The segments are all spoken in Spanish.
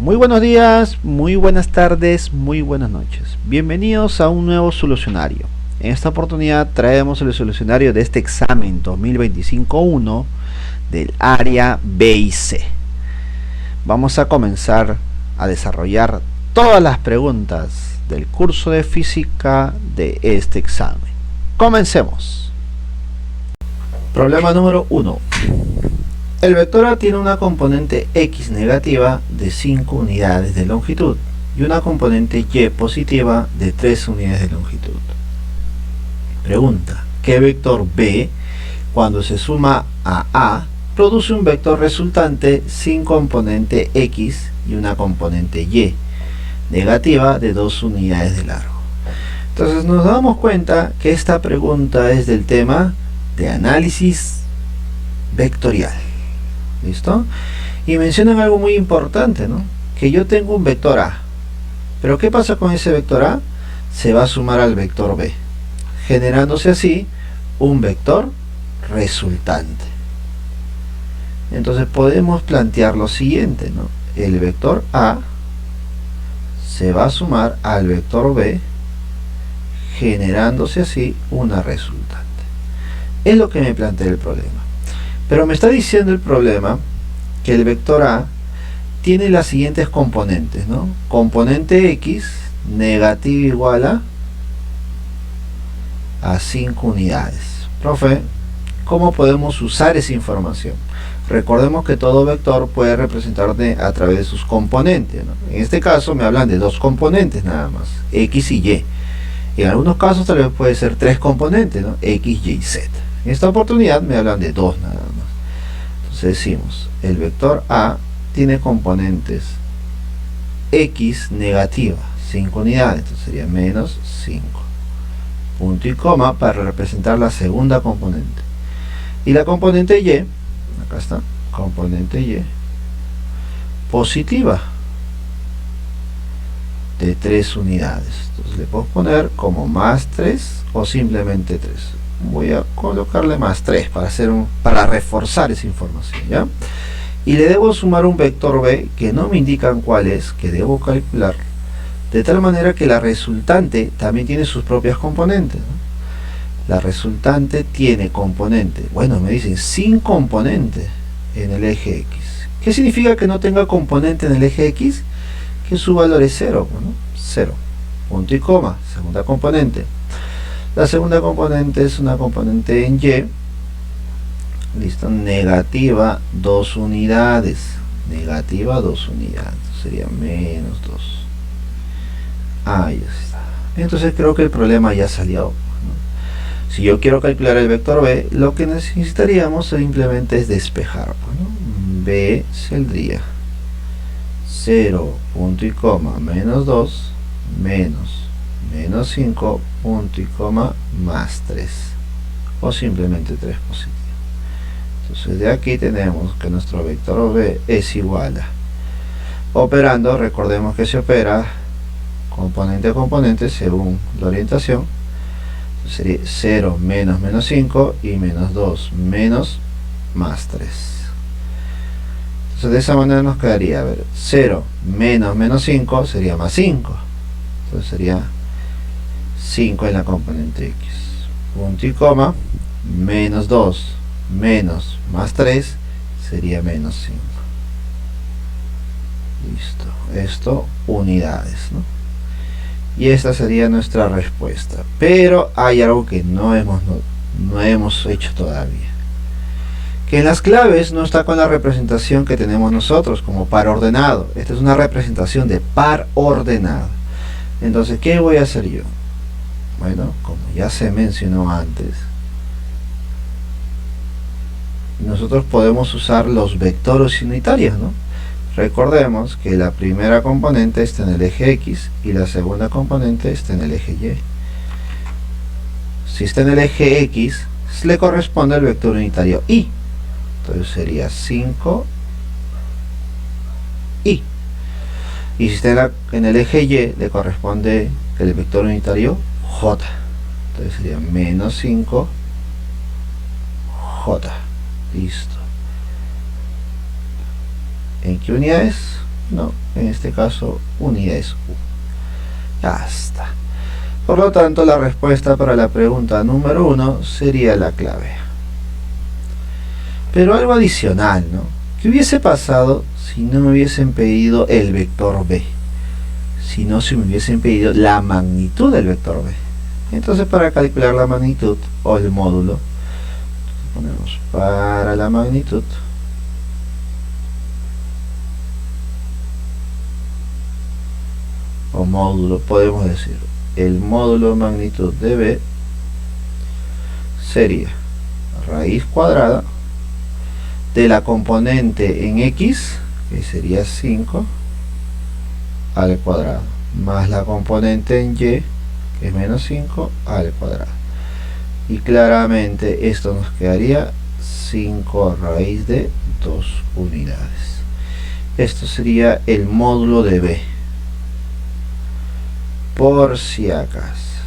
Muy buenos días, muy buenas tardes, muy buenas noches. Bienvenidos a un nuevo solucionario. En esta oportunidad traemos el solucionario de este examen 2025-1 del área B y C. Vamos a comenzar a desarrollar todas las preguntas del curso de física de este examen. Comencemos. Problema número 1. El vector A tiene una componente X negativa de 5 unidades de longitud y una componente Y positiva de 3 unidades de longitud. Pregunta: ¿qué vector B, cuando se suma a A, produce un vector resultante sin componente X y una componente Y negativa de 2 unidades de largo? Entonces nos damos cuenta que esta pregunta es del tema de análisis vectorial. ¿Listo? Y mencionan algo muy importante, ¿no? Que yo tengo un vector A. Pero ¿qué pasa con ese vector A? Se va a sumar al vector B, generándose así un vector resultante. Entonces podemos plantear lo siguiente, ¿no? El vector A se va a sumar al vector B, generándose así una resultante. Es lo que me plantea el problema. Pero me está diciendo el problema que el vector A tiene las siguientes componentes, ¿no? Componente X negativa igual a 5 unidades. Profe, ¿cómo podemos usar esa información? Recordemos que todo vector puede representarse a través de sus componentes, ¿no? En este caso me hablan de dos componentes nada más, X y Y. En algunos casos tal vez puede ser tres componentes, ¿no? X, Y y Z. En esta oportunidad me hablan de dos nada más. Entonces decimos, el vector A tiene componentes X negativa, 5 unidades, entonces sería menos 5. Punto y coma para representar la segunda componente. Y la componente Y, acá está, componente Y, positiva, de 3 unidades. Entonces le puedo poner como más 3 o simplemente 3. Voy a colocarle más 3 para reforzar esa información, ¿ya? Y le debo sumar un vector B que no me indican cuál es, que debo calcular, de tal manera que la resultante también tiene sus propias componentes, ¿no? La resultante tiene componente, bueno, me dicen sin componente en el eje X. ¿Qué significa que no tenga componente en el eje X? Que su valor es 0, ¿no? 0, punto y coma, segunda componente. La segunda componente es una componente en Y, listo, negativa 2 unidades, negativa 2 unidades, sería menos 2. Ahí está. Entonces creo que el problema ya salió, ¿no? Si yo quiero calcular el vector B, lo que necesitaríamos simplemente es despejar, ¿no? B saldría 0, punto y coma, menos 2, menos 5, punto y coma, más 3, o simplemente 3 positivo. Entonces de aquí tenemos que nuestro vector B es igual a, operando, recordemos que se opera componente a componente según la orientación. Entonces sería 0 menos 5 y menos 2 menos más 3. Entonces de esa manera nos quedaría, a ver, 0 menos 5 sería más 5. Entonces sería 5 en la componente X, punto y coma, menos 2 menos más 3 sería menos 5. Listo, esto unidades, ¿no? Y esta sería nuestra respuesta. Pero hay algo que no hemos hecho todavía, que en las claves no está con la representación que tenemos nosotros como par ordenado. Esta es una representación de par ordenado. Entonces, ¿qué voy a hacer yo? Bueno, como ya se mencionó antes, nosotros podemos usar los vectores unitarios, ¿no? Recordemos que la primera componente está en el eje X y la segunda componente está en el eje Y. Si está en el eje X, le corresponde el vector unitario Y. Entonces sería 5 Y. Y si está en el eje Y, le corresponde el vector unitario J. Entonces sería menos 5 J. Listo. ¿En qué unidades? no, en este caso unidades U. Ya está. Por lo tanto, la respuesta para la pregunta número 1 sería la clave. Pero algo adicional, ¿no? ¿Qué hubiese pasado si no me hubiesen pedido el vector B? Si no se me hubiesen pedido la magnitud del vector B. Entonces, para calcular la magnitud o el módulo, ponemos para la magnitud o módulo, podemos decir el módulo magnitud de B sería raíz cuadrada de la componente en X, que sería 5 al cuadrado, más la componente en Y, que es menos 5 al cuadrado. Y claramente esto nos quedaría 5 raíz de 2 unidades. Esto sería el módulo de B. Por si acaso,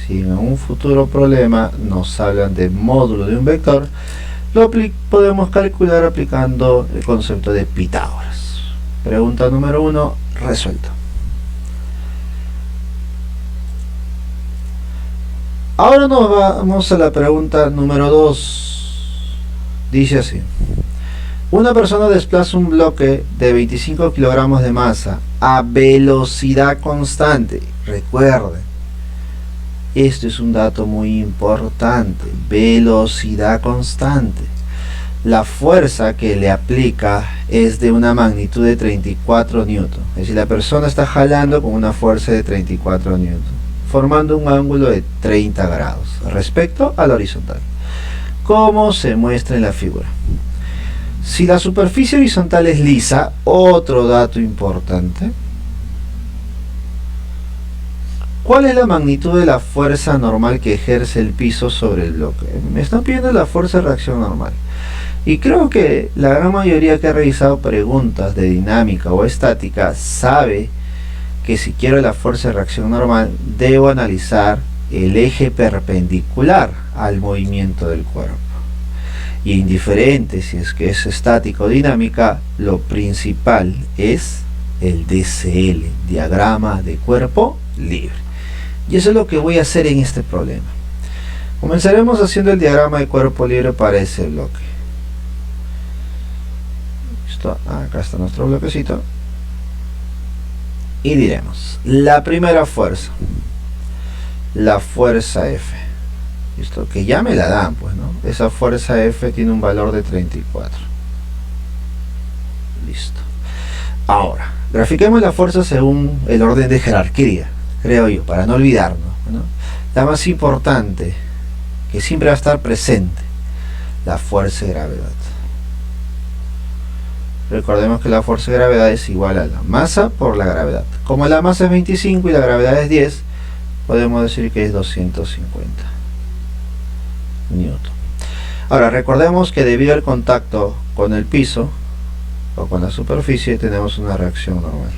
si en un futuro problema nos hablan de módulo de un vector, lo podemos calcular aplicando el concepto de Pitágoras. Pregunta número 1, resuelto. Ahora nos vamos a la pregunta número 2. Dice así: una persona desplaza un bloque de 25 kilogramos de masa a velocidad constante. Recuerden, esto es un dato muy importante: velocidad constante. La fuerza que le aplica es de una magnitud de 34 newton. Es decir, la persona está jalando con una fuerza de 34 newton, formando un ángulo de 30 grados respecto a la horizontal, como se muestra en la figura. Si la superficie horizontal es lisa, otro dato importante, ¿cuál es la magnitud de la fuerza normal que ejerce el piso sobre el bloque? Me están pidiendo la fuerza de reacción normal. Y creo que la gran mayoría que ha revisado preguntas de dinámica o estática sabe que si quiero la fuerza de reacción normal, debo analizar el eje perpendicular al movimiento del cuerpo. Y indiferente si es que es estática o dinámica, lo principal es el DCL, diagrama de cuerpo libre. Y eso es lo que voy a hacer en este problema. Comenzaremos haciendo el diagrama de cuerpo libre para ese bloque. Listo, acá está nuestro bloquecito. Y diremos, la primera fuerza, la fuerza F. Listo, que ya me la dan, pues, ¿no? Esa fuerza F tiene un valor de 34. Listo. Ahora, grafiquemos la fuerza según el orden de jerarquía, creo yo, para no olvidarnos, ¿no? La más importante, que siempre va a estar presente, la fuerza de gravedad. Recordemos que la fuerza de gravedad es igual a la masa por la gravedad. Como la masa es 25 y la gravedad es 10, podemos decir que es 250 newton. Ahora recordemos que debido al contacto con el piso o con la superficie tenemos una reacción normal,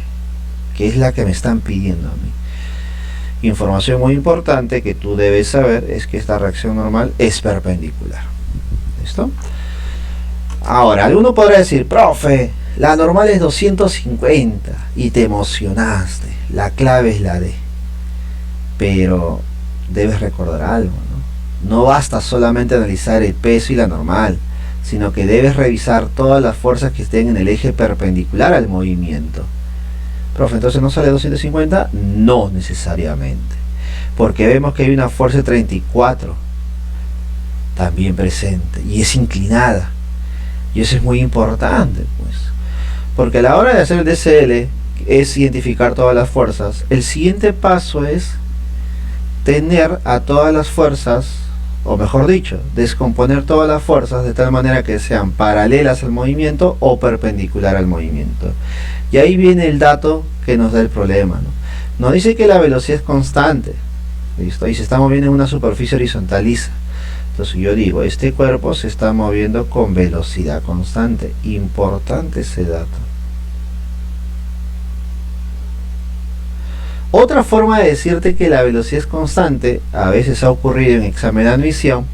que es la que me están pidiendo a mí. Información muy importante que tú debes saber es que esta reacción normal es perpendicular. ¿Listo? Ahora, alguno podrá decir, profe, la normal es 250 y te emocionaste, la clave es la D. Pero debes recordar algo, ¿no? No basta solamente analizar el peso y la normal, sino que debes revisar todas las fuerzas que estén en el eje perpendicular al movimiento. Profe, ¿entonces no sale 250? No necesariamente, porque vemos que hay una fuerza de 34 también presente y es inclinada. Y eso es muy importante, pues, porque a la hora de hacer el DCL es identificar todas las fuerzas. El siguiente paso es tener a todas las fuerzas, o mejor dicho, descomponer todas las fuerzas de tal manera que sean paralelas al movimiento o perpendicular al movimiento. Y ahí viene el dato que nos da el problema, ¿no? Nos dice que la velocidad es constante, ¿listo? Y se está moviendo en una superficie horizontal lisa. Entonces yo digo, este cuerpo se está moviendo con velocidad constante. Importante ese dato. Otra forma de decirte que la velocidad es constante, a veces ha ocurrido en examen de admisión,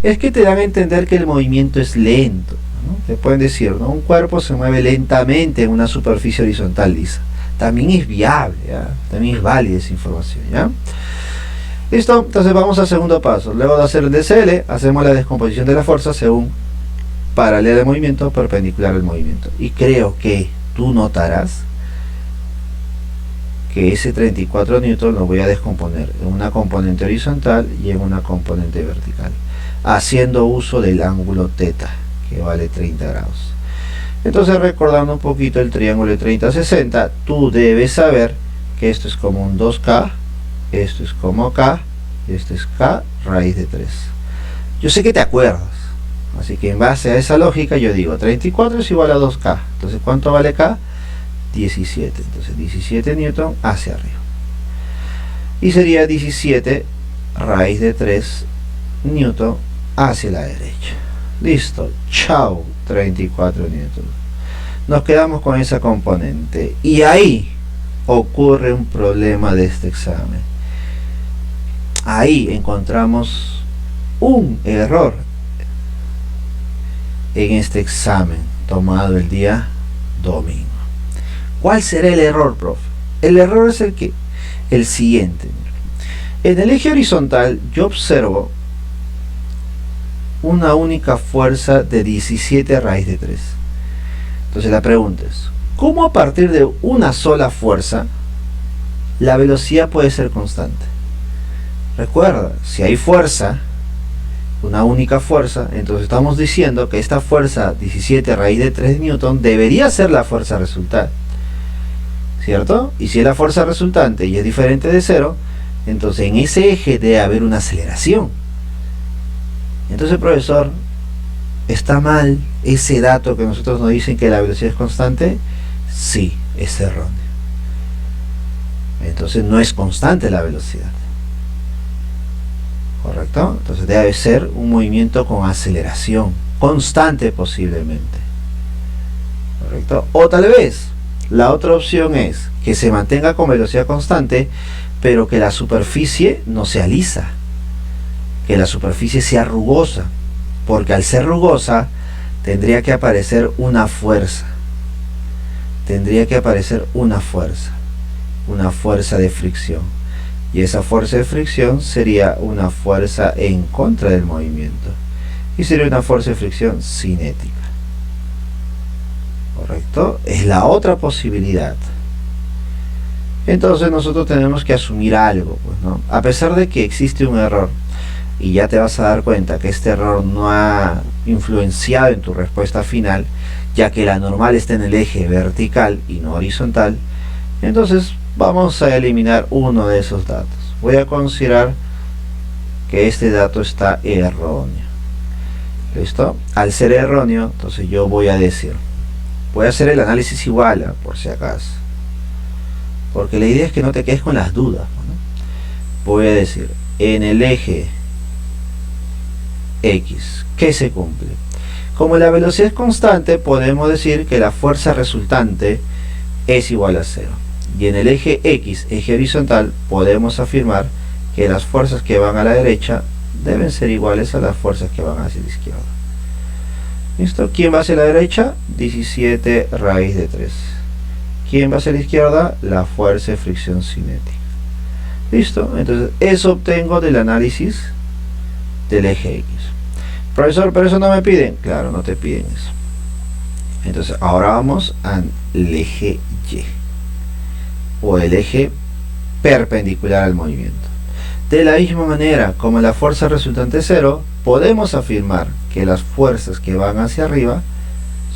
es que te dan a entender que el movimiento es lento. ¿no? Te pueden decir, ¿no? Un cuerpo se mueve lentamente en una superficie horizontal lisa. También es viable, ¿ya? También es válida esa información, ¿ya? Listo, entonces vamos al segundo paso. Luego de hacer el DCL, hacemos la descomposición de la fuerza según paralela al movimiento, perpendicular al movimiento. Y creo que tú notarás que ese 34 newton lo voy a descomponer en una componente horizontal y en una componente vertical, haciendo uso del ángulo θ, que vale 30 grados. Entonces, recordando un poquito el triángulo de 30-60, tú debes saber que esto es como un 2K, esto es como K, y esto es K raíz de 3. Yo sé que te acuerdas, así que en base a esa lógica yo digo 34 es igual a 2K. Entonces, ¿cuánto vale K? 17. Entonces 17 newton hacia arriba. Y sería 17 raíz de 3 newton hacia la derecha. Listo. Chao. 34 newton. Nos quedamos con esa componente. Y ahí ocurre un problema de este examen. Ahí encontramos un error en este examen tomado el día domingo. ¿Cuál será el error, profe? El error es el siguiente. En el eje horizontal yo observo una única fuerza de 17 raíz de 3. Entonces la pregunta es, ¿cómo a partir de una sola fuerza la velocidad puede ser constante? Recuerda, si hay fuerza, una única fuerza, entonces estamos diciendo que esta fuerza 17 raíz de 3 newton debería ser la fuerza resultante, ¿cierto? Y si es la fuerza resultante y es diferente de 0, entonces en ese eje debe haber una aceleración. Entonces, profesor, ¿está mal ese dato que nosotros nos dicen que la velocidad es constante? Sí, es erróneo. Entonces no es constante la velocidad, ¿correcto? Entonces debe ser un movimiento con aceleración constante posiblemente, ¿correcto? O tal vez la otra opción es que se mantenga con velocidad constante, pero que la superficie no sea lisa, que la superficie sea rugosa, porque al ser rugosa tendría que aparecer una fuerza, una fuerza de fricción, y esa fuerza de fricción sería una fuerza en contra del movimiento, y sería una fuerza de fricción cinética, ¿correcto? Es la otra posibilidad. Entonces nosotros tenemos que asumir algo, pues, ¿no? A pesar de que existe un error, y ya te vas a dar cuenta que este error no ha influenciado en tu respuesta final, ya que la normal está en el eje vertical y no horizontal, entonces vamos a eliminar uno de esos datos. Voy a considerar que este dato está erróneo. ¿Listo? Al ser erróneo, entonces yo voy a decir, voy a hacer el análisis igual, por si acaso, porque la idea es que no te quedes con las dudas, ¿no? Voy a decir, en el eje X, ¿qué se cumple? Como la velocidad es constante, podemos decir que la fuerza resultante es igual a 0. Y en el eje X, eje horizontal, podemos afirmar que las fuerzas que van a la derecha deben ser iguales a las fuerzas que van hacia la izquierda. ¿Listo? ¿Quién va hacia la derecha? 17 raíz de 3. ¿Quién va hacia la izquierda? La fuerza de fricción cinética. ¿Listo? Entonces, eso obtengo del análisis del eje X. Profesor, pero eso no me piden. Claro, no te piden eso. Entonces, ahora vamos al eje Y, o el eje perpendicular al movimiento. De la misma manera, como la fuerza resultante es 0, podemos afirmar que las fuerzas que van hacia arriba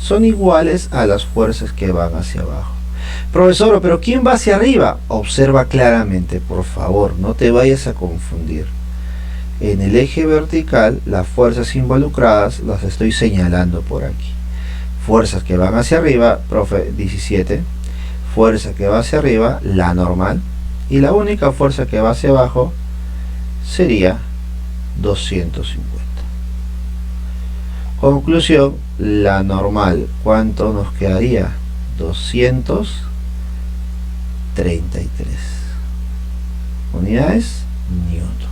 son iguales a las fuerzas que van hacia abajo. Profesor, pero ¿quién va hacia arriba? Observa claramente, por favor, no te vayas a confundir. En el eje vertical, las fuerzas involucradas las estoy señalando por aquí. Fuerzas que van hacia arriba, profe, 17. Fuerza que va hacia arriba, la normal. Y la única fuerza que va hacia abajo sería 250. Conclusión, la normal, ¿cuánto nos quedaría? 233 unidades newton.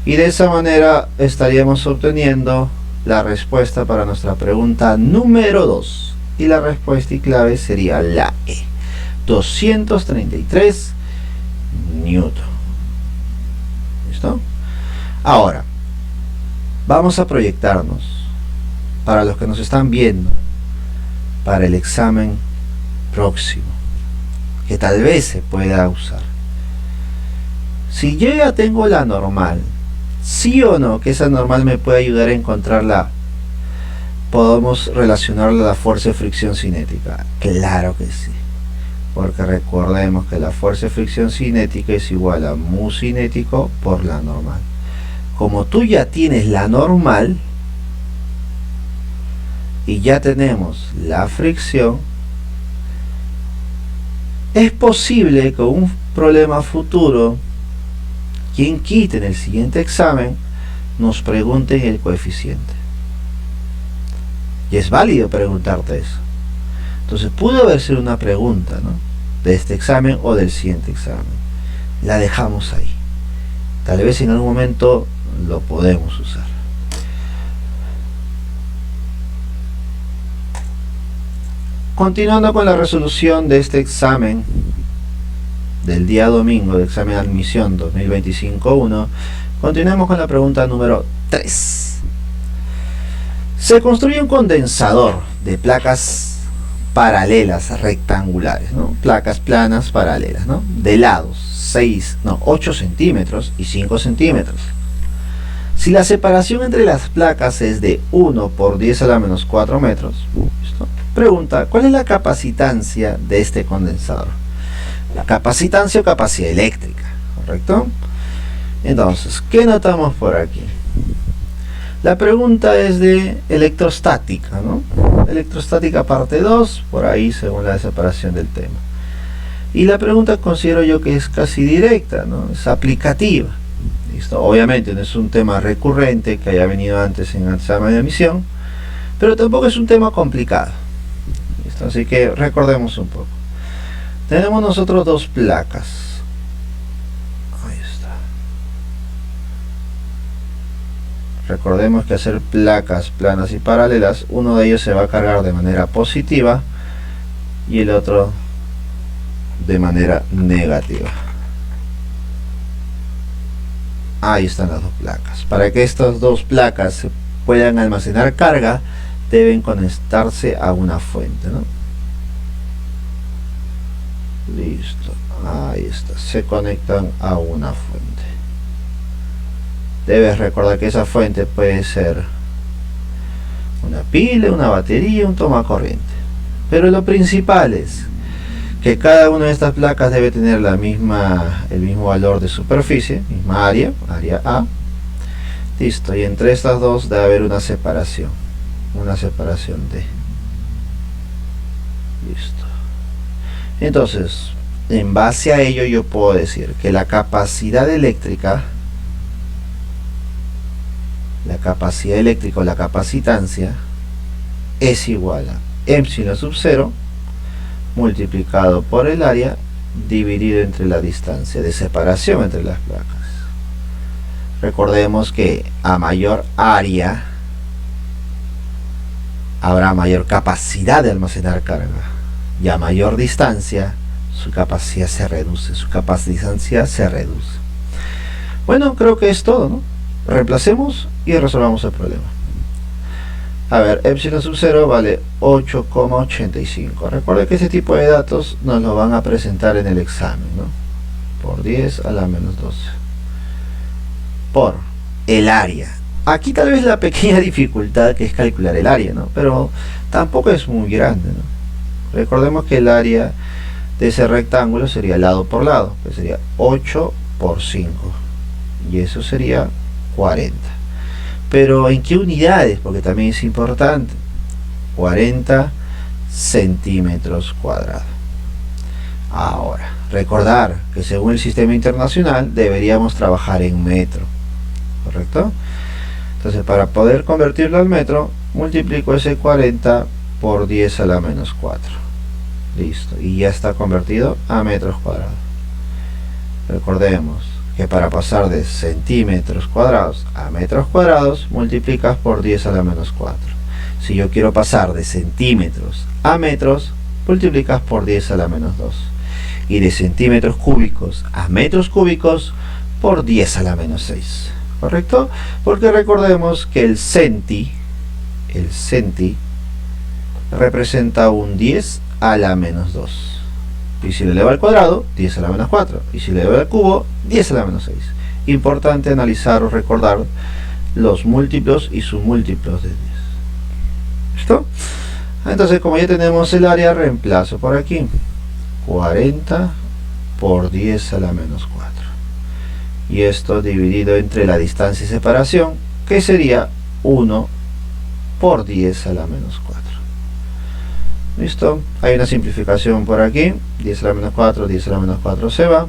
Y de esa manera estaríamos obteniendo la respuesta para nuestra pregunta número 2. Y la respuesta y clave sería la E. 233 newton. ¿Listo? Ahora, vamos a proyectarnos para los que nos están viendo para el examen próximo, que tal vez se pueda usar. Si yo ya tengo la normal, sí o no que esa normal me puede ayudar a encontrarla, podemos relacionarla a la fuerza de fricción cinética. Claro que sí, porque recordemos que la fuerza de fricción cinética es igual a mu cinético por la normal. Como tú ya tienes la normal y ya tenemos la fricción, es posible que un problema futuro, quien quite en el siguiente examen, nos pregunten el coeficiente. Y es válido preguntarte eso. Entonces pudo haber sido una pregunta, ¿no?, de este examen o del siguiente examen. La dejamos ahí. Tal vez en algún momento lo podemos usar. Continuando con la resolución de este examen del día domingo, de examen de admisión 2025-1, continuamos con la pregunta número 3. Se construye un condensador de placas paralelas rectangulares, ¿no?, placas planas paralelas, ¿no?, de lados 8 centímetros y 5 centímetros. Si la separación entre las placas es de 1 por 10 a la menos 4 metros, ¿listo?, pregunta, ¿cuál es la capacitancia de este condensador? La capacitancia o capacidad eléctrica, ¿correcto? Entonces, ¿qué notamos por aquí? La pregunta es de electrostática, ¿no? Electrostática parte 2, por ahí según la separación del tema. Y la pregunta considero yo que es casi directa, ¿no? Es aplicativa. ¿Listo? Obviamente no es un tema recurrente que haya venido antes en el examen de admisión, pero tampoco es un tema complicado. ¿Listo? Así que recordemos un poco. Tenemos nosotros dos placas. Ahí está. Recordemos que hacer placas planas y paralelas, uno de ellos se va a cargar de manera positiva y el otro de manera negativa. Ahí están las dos placas. Para que estas dos placas se puedan almacenar carga, deben conectarse a una fuente, ¿no? Listo, ahí está, se conectan a una fuente. Debes recordar que esa fuente puede ser una pila, una batería, un tomacorriente. Pero lo principal es que cada una de estas placas debe tener el mismo valor de superficie, misma área A. Listo, y entre estas dos debe haber una separación D. Listo. Entonces, en base a ello yo puedo decir que la capacidad eléctrica o la capacitancia es igual a epsilon sub 0 multiplicado por el área dividido entre la distancia de separación entre las placas. Recordemos que a mayor área habrá mayor capacidad de almacenar carga, y a mayor distancia su capacidad se reduce, Bueno, creo que es todo, ¿no? Reemplacemos y resolvamos el problema. A ver, epsilon sub 0 vale 8,85. Recuerden que ese tipo de datos nos lo van a presentar en el examen, ¿no? Por 10 a la menos 12. Por el área. Aquí tal vez la pequeña dificultad que es calcular el área, ¿no? Pero tampoco es muy grande, ¿no? Recordemos que el área de ese rectángulo sería lado por lado, que sería 8 por 5. Y eso sería 40. Pero ¿en qué unidades? Porque también es importante. 40 centímetros cuadrados. Ahora, recordar que según el sistema internacional deberíamos trabajar en metro, ¿correcto? Entonces, para poder convertirlo al metro, multiplico ese 40 por 10 a la menos 4. Listo, y ya está convertido a metros cuadrados. Recordemos que para pasar de centímetros cuadrados a metros cuadrados multiplicas por 10 a la menos 4. Si yo quiero pasar de centímetros a metros, multiplicas por 10 a la menos 2. Y de centímetros cúbicos a metros cúbicos por 10 a la menos 6. ¿Correcto? Porque recordemos que el centi representa un 10 a la menos 2. Y si le elevo al cuadrado, 10 a la menos 4. Y si le elevo al cubo, 10 a la menos 6. Importante analizar o recordar los múltiplos y submúltiplos de 10. ¿Listo? Entonces, como ya tenemos el área, reemplazo por aquí. 40 por 10 a la menos 4. Y esto dividido entre la distancia y separación, que sería 1 por 10 a la menos 4. ¿Listo? Hay una simplificación por aquí. 10 a la menos 4, 10 a la menos 4 se va.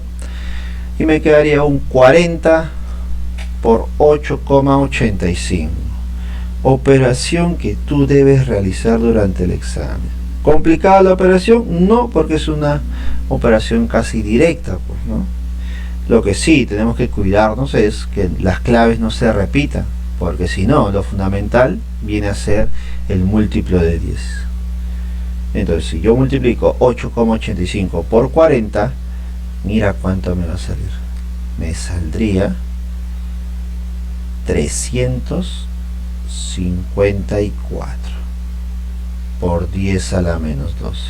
Y me quedaría un 40 por 8,85. Operación que tú debes realizar durante el examen. ¿Complicada la operación? No, porque es una operación casi directa, pues, ¿no? Lo que sí tenemos que cuidarnos es que las claves no se repitan, porque si no, lo fundamental viene a ser el múltiplo de 10. Entonces, si yo multiplico 8,85 por 40, mira cuánto me va a salir. Me saldría 354 por 10 a la menos 12.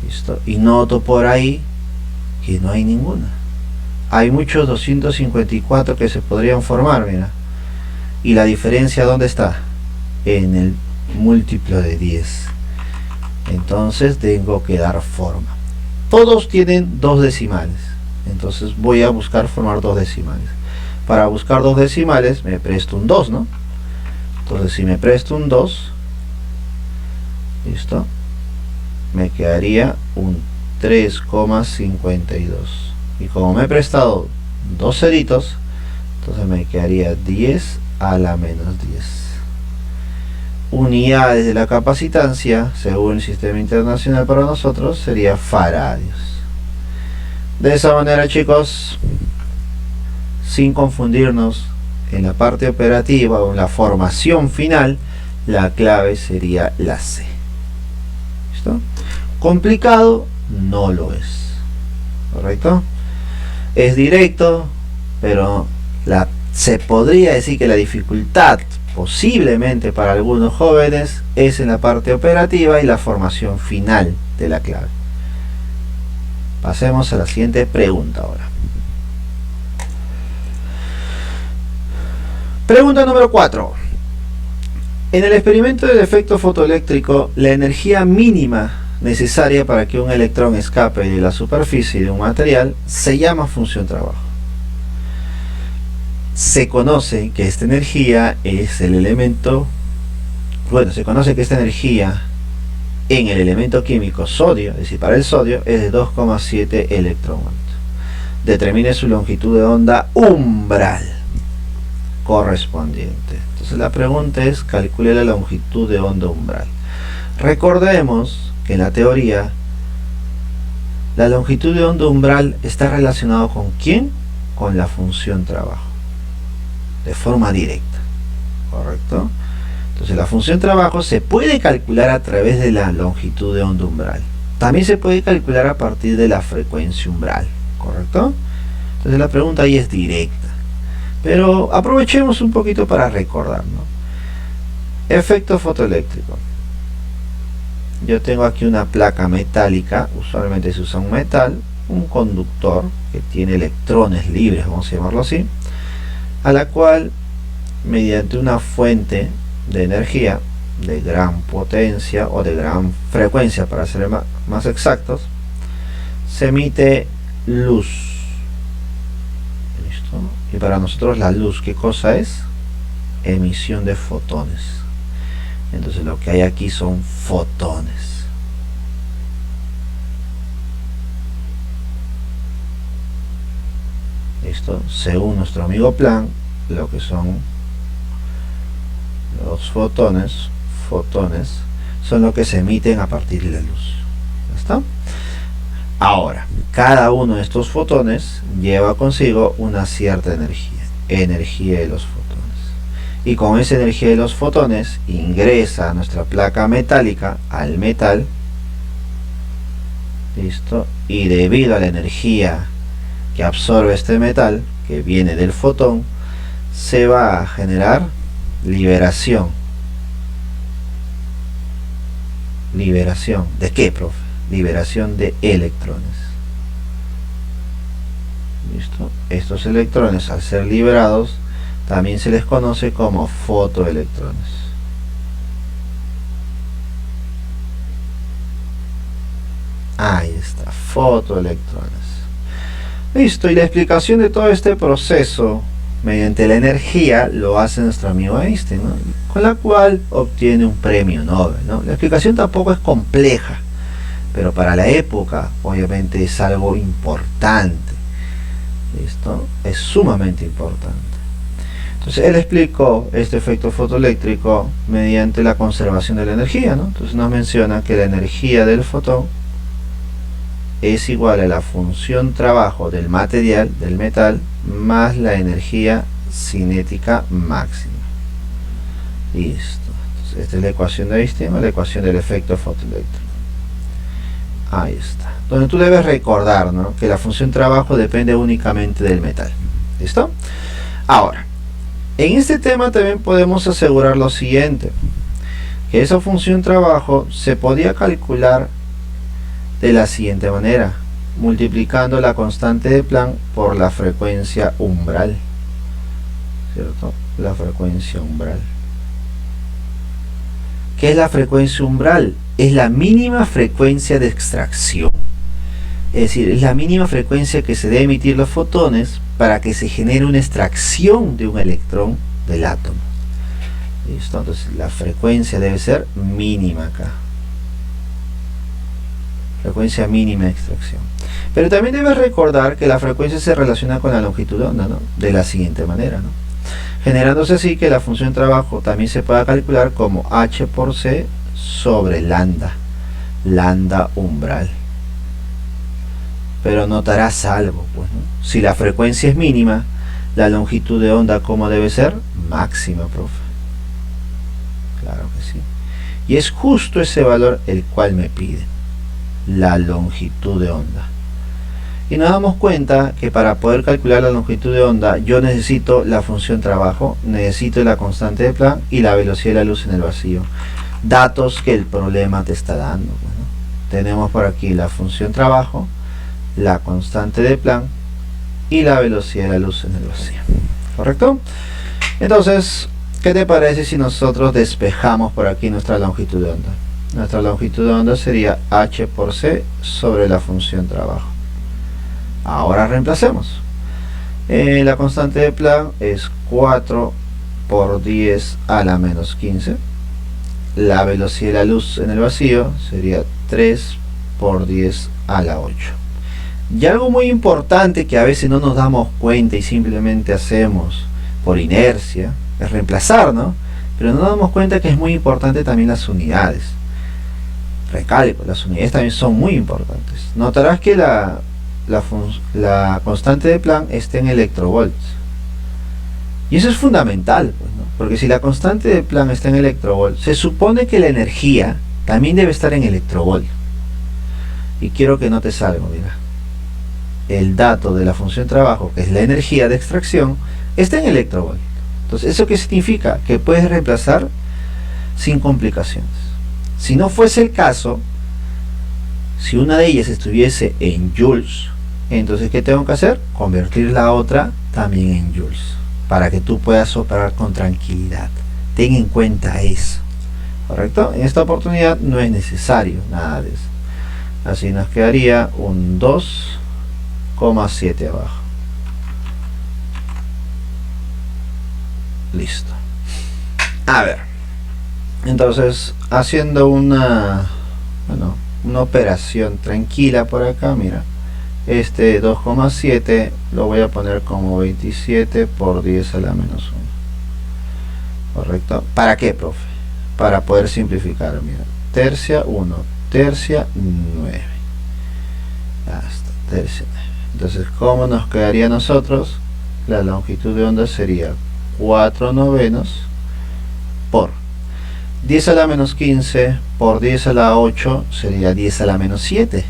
¿Listo? Y noto por ahí que no hay ninguna. Hay muchos 254 que se podrían formar, mira. ¿Y la diferencia dónde está? En el múltiplo de 10. Entonces tengo que dar forma. Todos tienen dos decimales. Entonces voy a buscar formar dos decimales. Para buscar dos decimales me presto un 2, ¿no? Entonces si me presto un 2, ¿listo? Me quedaría un 3,52. Y como me he prestado dos ceritos, entonces me quedaría 10 a la menos 10. Unidades de la capacitancia, según el sistema internacional para nosotros, sería faradios. De esa manera, chicos, sin confundirnos en la parte operativa o en la formación final, la clave sería la C. ¿Listo? Complicado no lo es, ¿correcto? Es directo, pero se podría decir que la dificultad posiblemente para algunos jóvenes es en la parte operativa y la formación final de la clave. Pasemos a la siguiente pregunta ahora. Pregunta número 4. En el experimento del efecto fotoeléctrico, la energía mínima necesaria para que un electrón escape de la superficie de un material se llama función trabajo. Se conoce que esta energía es el elemento, se conoce que esta energía en el elemento químico sodio, es decir, para el sodio, es de 2,7 electronvolts. Determine su longitud de onda umbral correspondiente. Entonces la pregunta es, calcule la longitud de onda umbral. Recordemos que en la teoría la longitud de onda umbral está relacionado con ¿quién? Con la función trabajo, de forma directa, ¿correcto? Entonces la función trabajo se puede calcular a través de la longitud de onda umbral. También se puede calcular a partir de la frecuencia umbral, ¿correcto? Entonces la pregunta ahí es directa. Pero aprovechemos un poquito para recordar, ¿no? Efecto fotoeléctrico. Yo tengo aquí una placa metálica, usualmente se usa un metal, un conductor que tiene electrones libres, vamos a llamarlo así, a la cual mediante una fuente de energía de gran potencia o de gran frecuencia, para ser más exactos, se emite luz. ¿Listo? Y para nosotros la luz, ¿qué cosa es? Emisión de fotones. Entonces lo que hay aquí son fotones. ¿Listo? Según nuestro amigo Planck, lo que son los fotones son lo que se emiten a partir de la luz. ¿Ya está? Ahora, cada uno de estos fotones lleva consigo una cierta energía de los fotones. Y con esa energía de los fotones ingresa a nuestra placa metálica, al metal. ¿Listo? Y debido a la energía que absorbe este metal, que viene del fotón, se va a generar liberación. ¿Liberación de qué, profe? Liberación de electrones. ¿Listo? Estos electrones, al ser liberados, también se les conoce como fotoelectrones. Ahí está, fotoelectrones. Listo, y la explicación de todo este proceso mediante la energía lo hace nuestro amigo Einstein, ¿no? Con la cual obtiene un premio Nobel, ¿no? La explicación tampoco es compleja, pero para la época obviamente es algo importante. ¿Listo? Es sumamente importante. Entonces él explicó este efecto fotoeléctrico mediante la conservación de la energía, ¿no? Entonces nos menciona que la energía del fotón es igual a la función trabajo del material, del metal, más la energía cinética máxima. Listo. Entonces, esta es la ecuación de Einstein, la ecuación del efecto fotoeléctrico. Ahí está. Donde tú debes recordar, ¿no?, que la función trabajo depende únicamente del metal. ¿Listo? Ahora, en este tema también podemos asegurar lo siguiente, que esa función trabajo se podía calcular de la siguiente manera, multiplicando la constante de Planck por la frecuencia umbral, ¿cierto? La frecuencia umbral. ¿Qué es la frecuencia umbral? Es la mínima frecuencia de extracción, es decir, es la mínima frecuencia que se debe emitir los fotones para que se genere una extracción de un electrón del átomo. ¿Listo? Entonces la frecuencia debe ser mínima acá. Frecuencia mínima de extracción. Pero también debes recordar que la frecuencia se relaciona con la longitud de onda, ¿no?, de la siguiente manera, ¿no?, generándose así que la función trabajo también se pueda calcular como H por C sobre lambda, lambda umbral. Pero notarás algo, pues, ¿no? Si la frecuencia es mínima, la longitud de onda, ¿cómo debe ser? Máxima, profe. Claro que sí. Y es justo ese valor el cual me pide, la longitud de onda. Y nos damos cuenta que para poder calcular la longitud de onda yo necesito la función trabajo, necesito la constante de Planck y la velocidad de la luz en el vacío, datos que el problema te está dando. Bueno, tenemos por aquí la función trabajo, la constante de Planck y la velocidad de la luz en el vacío, ¿correcto? Entonces, ¿qué te parece si nosotros despejamos por aquí nuestra longitud de onda? Nuestra longitud de onda sería H por C sobre la función trabajo. Ahora reemplacemos. La constante de Planck es 4 por 10 a la menos 15. La velocidad de la luz en el vacío sería 3 por 10 a la 8. Y algo muy importante que a veces no nos damos cuenta y simplemente hacemos por inercia es reemplazar, ¿no? Pero no nos damos cuenta que es muy importante también las unidades. Recalco, las unidades también son muy importantes. Notarás que la constante de Planck está en electrovolts. Y eso es fundamental, pues, ¿no? Porque si la constante de Planck está en electrovolts, se supone que la energía también debe estar en electrovolt. Y quiero que notes algo, mira. El dato de la función trabajo, que es la energía de extracción, está en electrovolt. Entonces, ¿eso qué significa? Que puedes reemplazar sin complicaciones. Si no fuese el caso, si una de ellas estuviese en joules, entonces ¿qué tengo que hacer? Convertir la otra también en joules, para que tú puedas operar con tranquilidad. Ten en cuenta eso, ¿correcto? En esta oportunidad no es necesario nada de eso. Así nos quedaría un 2,7 abajo. Listo. A ver, entonces haciendo una operación tranquila por acá, mira, este 2,7 lo voy a poner como 27 por 10 a la menos 1, ¿correcto? ¿Para qué, profe? Para poder simplificar, mira, tercia 1, tercia 9, hasta del C9. Entonces, ¿cómo nos quedaría a nosotros? La longitud de onda sería 4/9 por 10 a la menos 15 por 10 a la 8 sería 10 a la menos 7.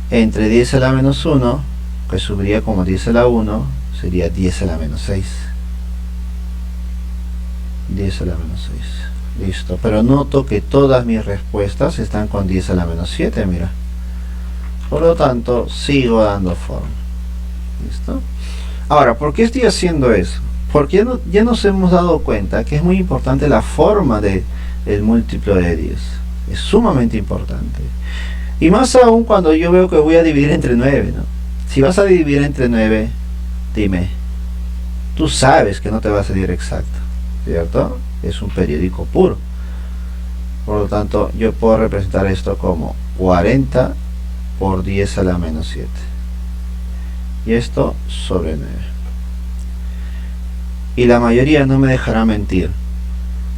Entre 10 a la menos 1, que subiría como 10 a la 1, sería 10 a la menos 6. 10 a la menos 6. Listo. Pero noto que todas mis respuestas están con 10 a la menos 7, mira. Por lo tanto, sigo dando forma. ¿Listo? Ahora, ¿por qué estoy haciendo eso? Porque ya nos hemos dado cuenta que es muy importante la forma del múltiplo de 10. Es sumamente importante. Y más aún cuando yo veo que voy a dividir entre 9, ¿no? Si vas a dividir entre 9, dime, tú sabes que no te va a salir exacto, ¿cierto? Es un periódico puro. Por lo tanto, yo puedo representar esto como 40 por 10 a la menos 7. Y esto sobre 9. Y la mayoría no me dejará mentir,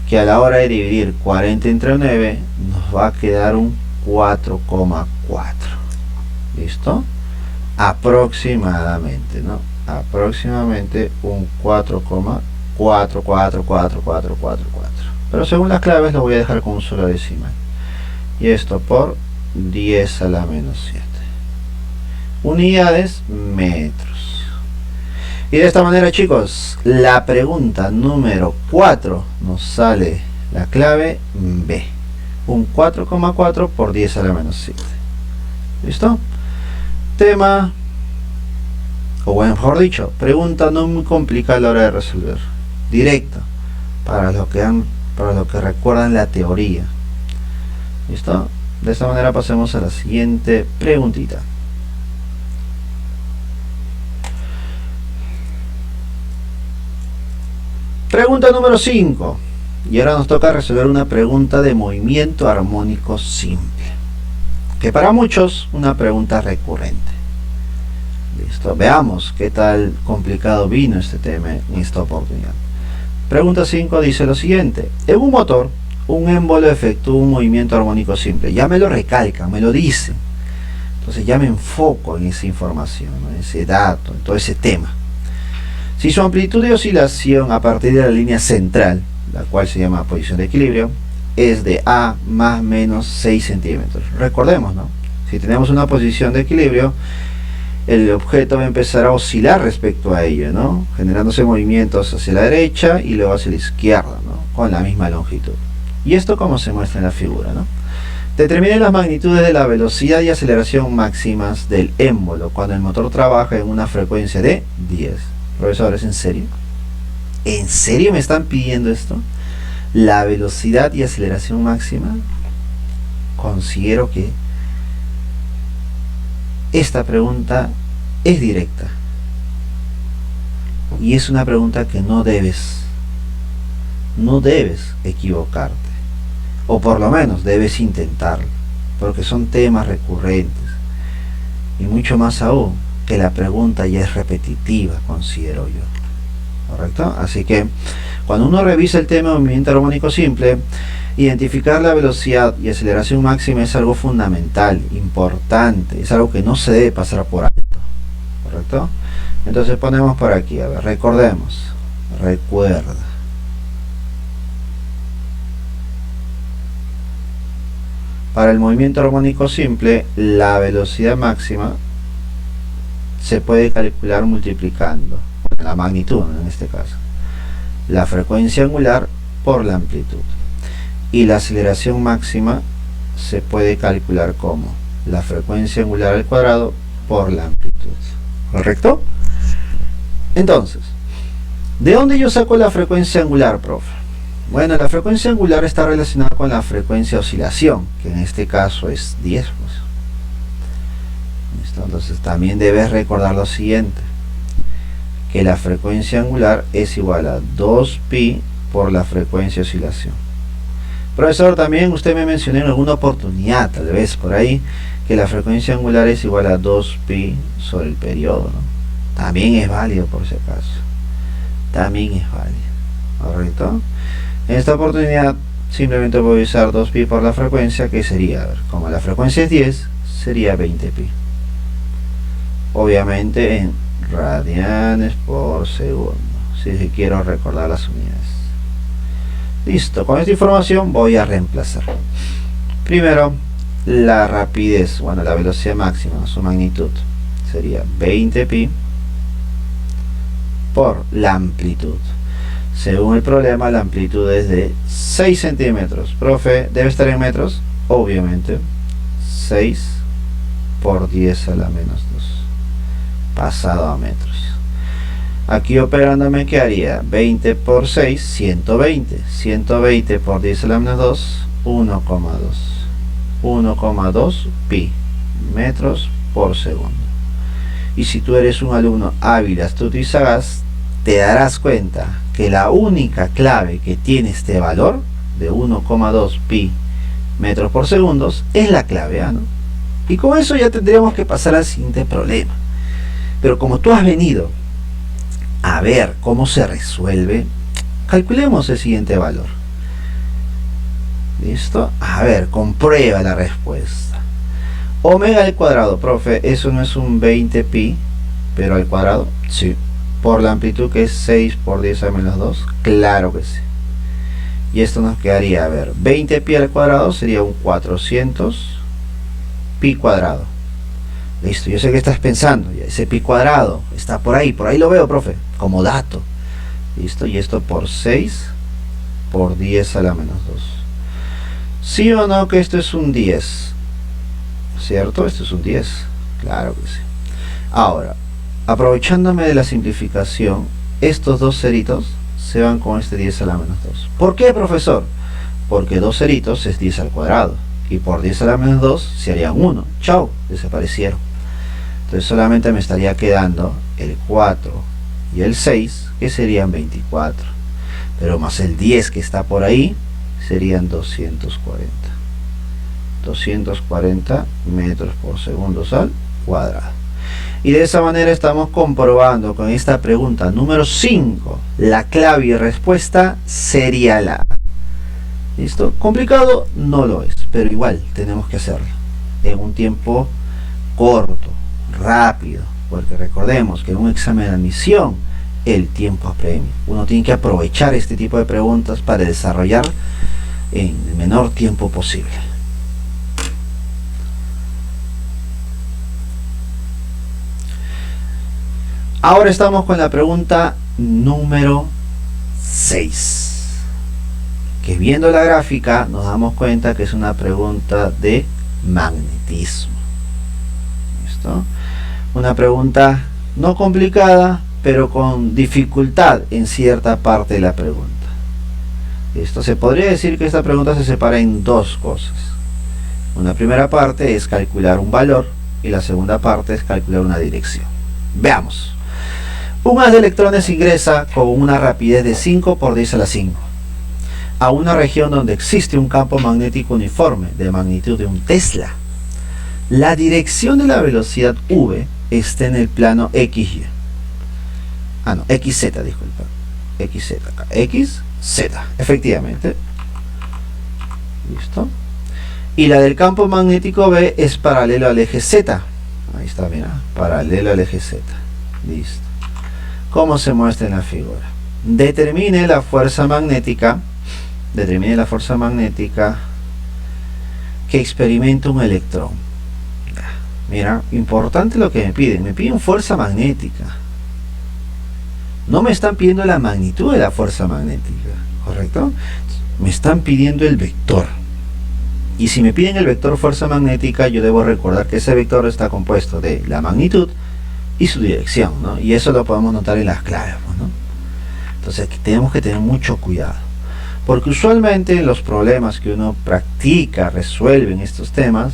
que a la hora de dividir 40 entre 9, nos va a quedar un 4,4. ¿Listo? Aproximadamente, ¿no? Aproximadamente un 4,4444444. Pero según las claves lo voy a dejar con un solo decimal. Y esto por 10 a la menos 7. Unidades metros. Y de esta manera, chicos, la pregunta número 4 nos sale la clave B. Un 4,4 por 10 a la menos 7. ¿Listo? Tema, o bueno, mejor dicho, pregunta no muy complicada a la hora de resolver. Directa, para los que recuerdan la teoría. ¿Listo? De esta manera pasemos a la siguiente preguntita. Pregunta número 5. Y ahora nos toca resolver una pregunta de movimiento armónico simple, que para muchos una pregunta recurrente. Listo, veamos qué tal complicado vino este tema en esta oportunidad. Pregunta 5 dice lo siguiente: en un motor, un émbolo efectúa un movimiento armónico simple. Ya me lo recalcan, me lo dicen. Entonces ya me enfoco en esa información, ¿no? En ese dato, en todo ese tema. Si su amplitud de oscilación a partir de la línea central, la cual se llama posición de equilibrio, es de A más menos 6 centímetros. Recordemos, ¿no? Si tenemos una posición de equilibrio, el objeto va a empezar a oscilar respecto a ello, ¿no? Generándose movimientos hacia la derecha y luego hacia la izquierda, ¿no? Con la misma longitud. Y esto como se muestra en la figura, ¿no? Determine las magnitudes de la velocidad y aceleración máximas del émbolo cuando el motor trabaja en una frecuencia de 10. Profesores, ¿en serio? ¿En serio me están pidiendo esto? La velocidad y aceleración máxima. Considero que esta pregunta es directa y es una pregunta que no debes equivocarte, o por lo menos debes intentarlo, porque son temas recurrentes y mucho más aún que la pregunta ya es repetitiva, considero yo. ¿Correcto? Así que cuando uno revisa el tema de movimiento armónico simple, identificar la velocidad y aceleración máxima es algo fundamental, importante, es algo que no se debe pasar por alto. ¿Correcto? Entonces ponemos por aquí, a ver, recordemos, recuerda. Para el movimiento armónico simple, la velocidad máxima se puede calcular multiplicando la magnitud, en este caso, la frecuencia angular por la amplitud, y la aceleración máxima se puede calcular como la frecuencia angular al cuadrado por la amplitud. ¿Correcto? Entonces, ¿de dónde yo saco la frecuencia angular, profe? Bueno, la frecuencia angular está relacionada con la frecuencia de oscilación, que en este caso es 10. ¿Listo? Entonces también debes recordar lo siguiente, que la frecuencia angular es igual a 2pi por la frecuencia de oscilación. Profesor, también usted me mencionó en alguna oportunidad, tal vez por ahí, que la frecuencia angular es igual a 2pi sobre el periodo, ¿no? También es válido, por si acaso. También es válido. ¿Correcto? En esta oportunidad simplemente voy a usar 2pi por la frecuencia, que sería, a ver, como la frecuencia es 10, sería 20pi. obviamente en radianes por segundo, si quiero recordar las unidades. Listo, con esta información voy a reemplazar. Primero, la rapidez, bueno, la velocidad máxima, su magnitud, sería 20pi por la amplitud. Según el problema, la amplitud es de 6 centímetros. Profe, ¿debe estar en metros? Obviamente. 6 por 10 a la menos 2. Pasado a metros. Aquí operándome, ¿qué haría? 20 por 6, 120. 120 por 10 a la menos 2, 1,2. 1,2 pi metros por segundo. Y si tú eres un alumno hábil, astuto y sagaz, te darás cuenta que la única clave que tiene este valor de 1,2 pi metros por segundo es la clave A, ¿no? Y con eso ya tendríamos que pasar al siguiente problema. Pero como tú has venido a ver cómo se resuelve, calculemos el siguiente valor. ¿Listo? A ver, comprueba la respuesta. Omega al cuadrado, profe, eso no es un 20pi, pero al cuadrado, sí. Por la amplitud, que es 6 por 10 a menos 2, claro que sí. Y esto nos quedaría, a ver, 20pi al cuadrado sería un 400 pi cuadrado. Listo, yo sé que estás pensando, ya ese pi cuadrado está por ahí lo veo, profe, como dato. Listo, y esto por 6 por 10 a la menos 2. ¿Sí o no que esto es un 10? ¿Cierto? Esto es un 10, claro que sí. Ahora, aprovechándome de la simplificación, estos dos ceritos se van con este 10 a la menos 2. ¿Por qué, profesor? Porque dos ceritos es 10 al cuadrado, y por 10 a la menos 2 se harían 1. Chao, desaparecieron. Entonces solamente me estaría quedando el 4 y el 6, que serían 24. Pero más el 10 que está por ahí, serían 240. 240 metros por segundo al cuadrado. Y de esa manera estamos comprobando con esta pregunta número 5, la clave y respuesta sería la A. ¿Listo? Complicado no lo es, pero igual tenemos que hacerlo en un tiempo corto, rápido, porque recordemos que en un examen de admisión el tiempo apremia. Uno tiene que aprovechar este tipo de preguntas para desarrollar en el menor tiempo posible. Ahora estamos con la pregunta número 6, que viendo la gráfica nos damos cuenta que es una pregunta de magnetismo. ¿Listo? Una pregunta no complicada, pero con dificultad en cierta parte de la pregunta. Esto se podría decir que esta pregunta se separa en dos cosas. Una primera parte es calcular un valor y la segunda parte es calcular una dirección. Veamos. Un haz de electrones ingresa con una rapidez de 5 por 10 a la 5 a una región donde existe un campo magnético uniforme de magnitud de un Tesla. La dirección de la velocidad v está en el plano XY. XZ, disculpa. XZ acá. XZ, efectivamente. Listo. Y la del campo magnético B es paralelo al eje Z. Ahí está, mira. Paralelo al eje Z. Listo. ¿Cómo se muestra en la figura? Determine la fuerza magnética. Determine la fuerza magnética que experimenta un electrón. Mira, importante lo que me piden. Me piden fuerza magnética. No me están pidiendo la magnitud de la fuerza magnética, ¿correcto? Me están pidiendo el vector. Y si me piden el vector fuerza magnética, yo debo recordar que ese vector está compuesto de la magnitud y su dirección, ¿no? Y eso lo podemos notar en las claves, ¿no? Entonces aquí tenemos que tener mucho cuidado, porque usualmente en los problemas que uno practica, resuelve en estos temas,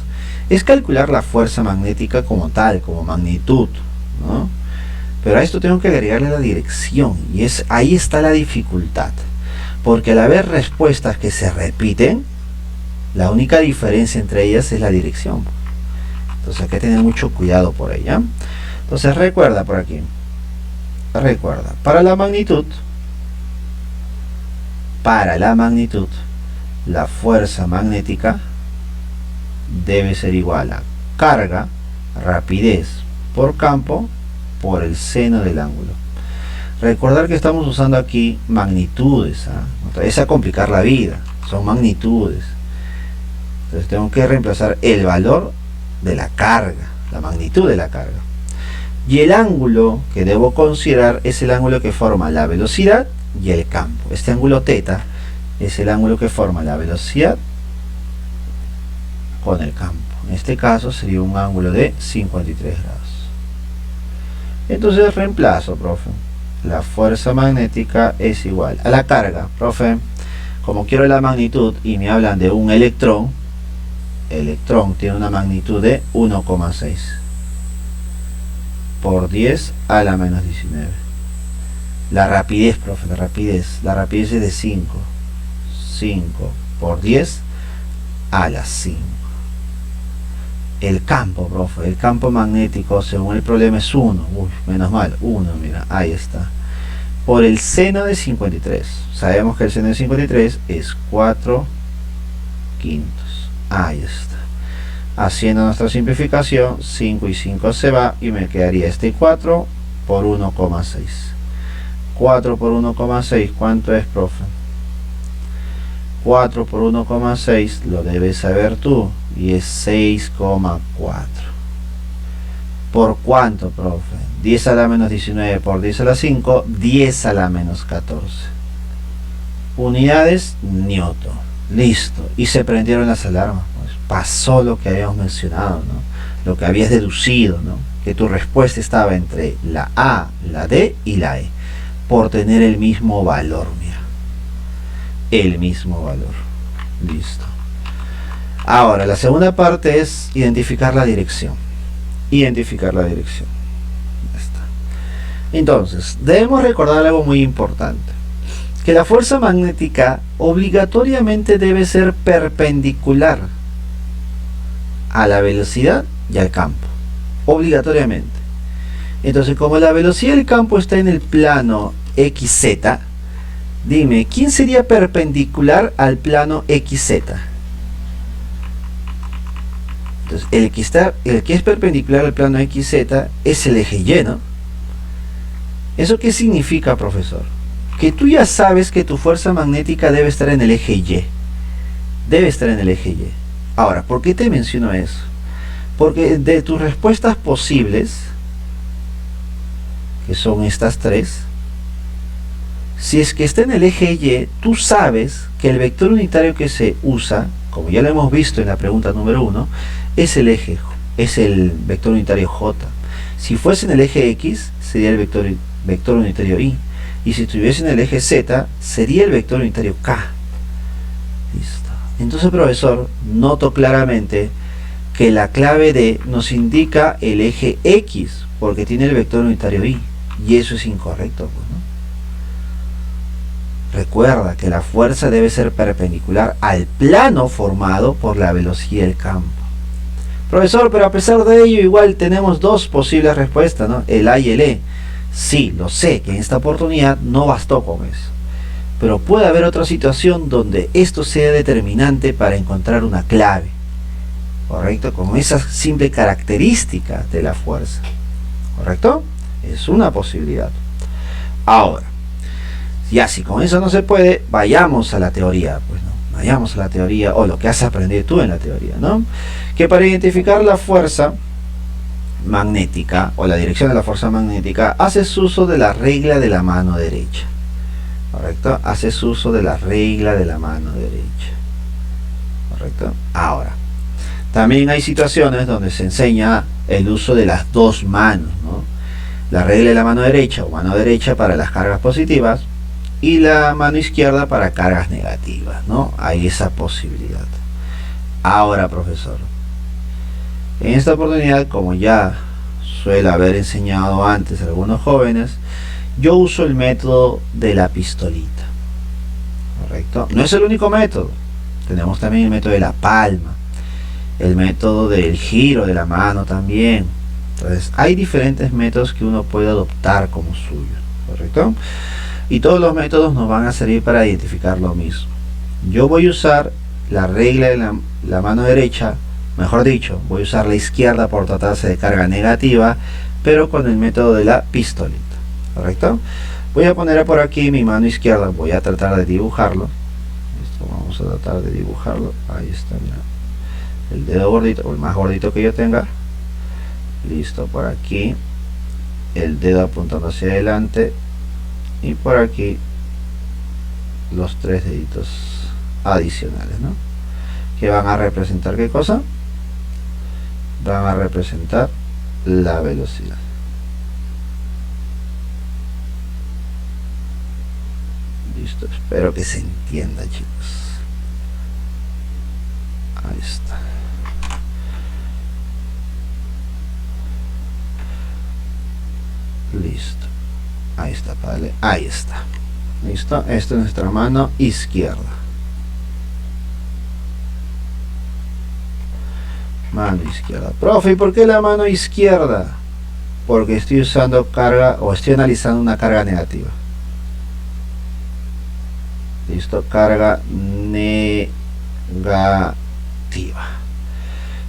es calcular la fuerza magnética como tal, como magnitud, ¿no? Pero a esto tengo que agregarle la dirección, y ahí está la dificultad, porque al haber respuestas que se repiten, la única diferencia entre ellas es la dirección. Entonces hay que tener mucho cuidado por ella. Entonces recuerda por aquí, para la magnitud, la fuerza magnética debe ser igual a carga, rapidez por campo por el seno del ángulo. Recordar que estamos usando aquí magnitudes, otra vez a complicar la vida, son magnitudes. Entonces tengo que reemplazar el valor de la carga, la magnitud de la carga. Y el ángulo que debo considerar es el ángulo que forma la velocidad y el campo. Este ángulo θ es el ángulo que forma la velocidad con el campo. En este caso sería un ángulo de 53 grados. Entonces reemplazo, profe. La fuerza magnética es igual a la carga, profe. Como quiero la magnitud y me hablan de un electrón, tiene una magnitud de 1,6 por 10 a la menos 19. La rapidez, profe, la rapidez es de 5 por 10 a la 5. El campo, profe, el campo magnético según el problema es 1. Uy, menos mal, 1, mira, ahí está. Por el seno de 53. Sabemos que el seno de 53 es 4 quintos. Ahí está. Haciendo nuestra simplificación, 5 y 5 se va y me quedaría este 4 por 1,6. 4 por 1,6, ¿cuánto es, profe? 4 por 1,6 lo debes saber tú y es 6,4. ¿Por cuánto, profe? 10 a la menos 19 por 10 a la 5, 10 a la menos 14. Unidades Newton. Listo. Y se prendieron las alarmas. Pues pasó lo que habíamos mencionado, ¿no? Lo que habías deducido, ¿no? Que tu respuesta estaba entre la A, la D y la E. Por tener el mismo valor, mira. El mismo valor. Listo. Ahora, la segunda parte es identificar la dirección. Identificar la dirección. Ya está. Entonces, debemos recordar algo muy importante. Que la fuerza magnética obligatoriamente debe ser perpendicular a la velocidad y al campo. Obligatoriamente. Entonces, como la velocidad del campo está en el plano XZ, dime, ¿quién sería perpendicular al plano XZ? Entonces, el que es perpendicular al plano XZ es el eje Y, ¿no? ¿Eso qué significa, profesor? Que tú ya sabes que tu fuerza magnética debe estar en el eje Y. Debe estar en el eje Y. Ahora, ¿por qué te menciono eso? Porque de tus respuestas posibles, que son estas tres, si es que está en el eje Y, tú sabes que el vector unitario que se usa, como ya lo hemos visto en la pregunta número 1, es el vector unitario J. Si fuese en el eje X, sería el vector unitario Y. Y si estuviese en el eje Z, sería el vector unitario K. Listo. Entonces, profesor, noto claramente que la clave D nos indica el eje X, porque tiene el vector unitario Y. Y eso es incorrecto, pues, ¿no? Recuerda que la fuerza debe ser perpendicular al plano formado por la velocidad del campo. Profesor, pero a pesar de ello, igual tenemos dos posibles respuestas, ¿no? El A y el E. Sí, lo sé, que en esta oportunidad no bastó con eso. Pero puede haber otra situación donde esto sea determinante para encontrar una clave. ¿Correcto? Con esa simple característica de la fuerza. ¿Correcto? Es una posibilidad. Ahora, ya si con eso no se puede, vayamos a la teoría, pues, ¿no? Vayamos a la teoría, o lo que has aprendido tú en la teoría, ¿no? Que para identificar la fuerza magnética, o la dirección de la fuerza magnética, haces uso de la regla de la mano derecha. ¿Correcto? Haces uso de la regla de la mano derecha. ¿Correcto? Ahora, también hay situaciones donde se enseña el uso de las dos manos, ¿no? La regla de la mano derecha, o mano derecha para las cargas positivas, y la mano izquierda para cargas negativas, ¿no? Hay esa posibilidad. Ahora, profesor, en esta oportunidad, como ya suele haber enseñado antes a algunos jóvenes, yo uso el método de la pistolita. ¿Correcto? No es el único método. Tenemos también el método de la palma, el método del giro de la mano también. Entonces, hay diferentes métodos que uno puede adoptar como suyo. ¿Correcto? Y todos los métodos nos van a servir para identificar lo mismo. Yo voy a usar la regla de la mano derecha, mejor dicho, voy a usar la izquierda por tratarse de carga negativa, pero con el método de la pistolita, ¿correcto? Voy a poner por aquí mi mano izquierda, voy a tratar de dibujarlo. Listo, vamos a tratar de dibujarlo. Ahí está, mira. El dedo gordito, o el más gordito que yo tenga. Listo, por aquí el dedo apuntando hacia adelante, y por aquí los 3 deditos adicionales, ¿no? Que van a representar ¿qué cosa? Van a representar la velocidad. Listo, espero que se entienda, chicos. Ahí está. Listo, ahí está, padre, ahí está. Listo, esta es nuestra mano izquierda. Mano izquierda. Profe, ¿y por qué la mano izquierda? Porque estoy usando carga, o estoy analizando una carga negativa. Listo, carga negativa.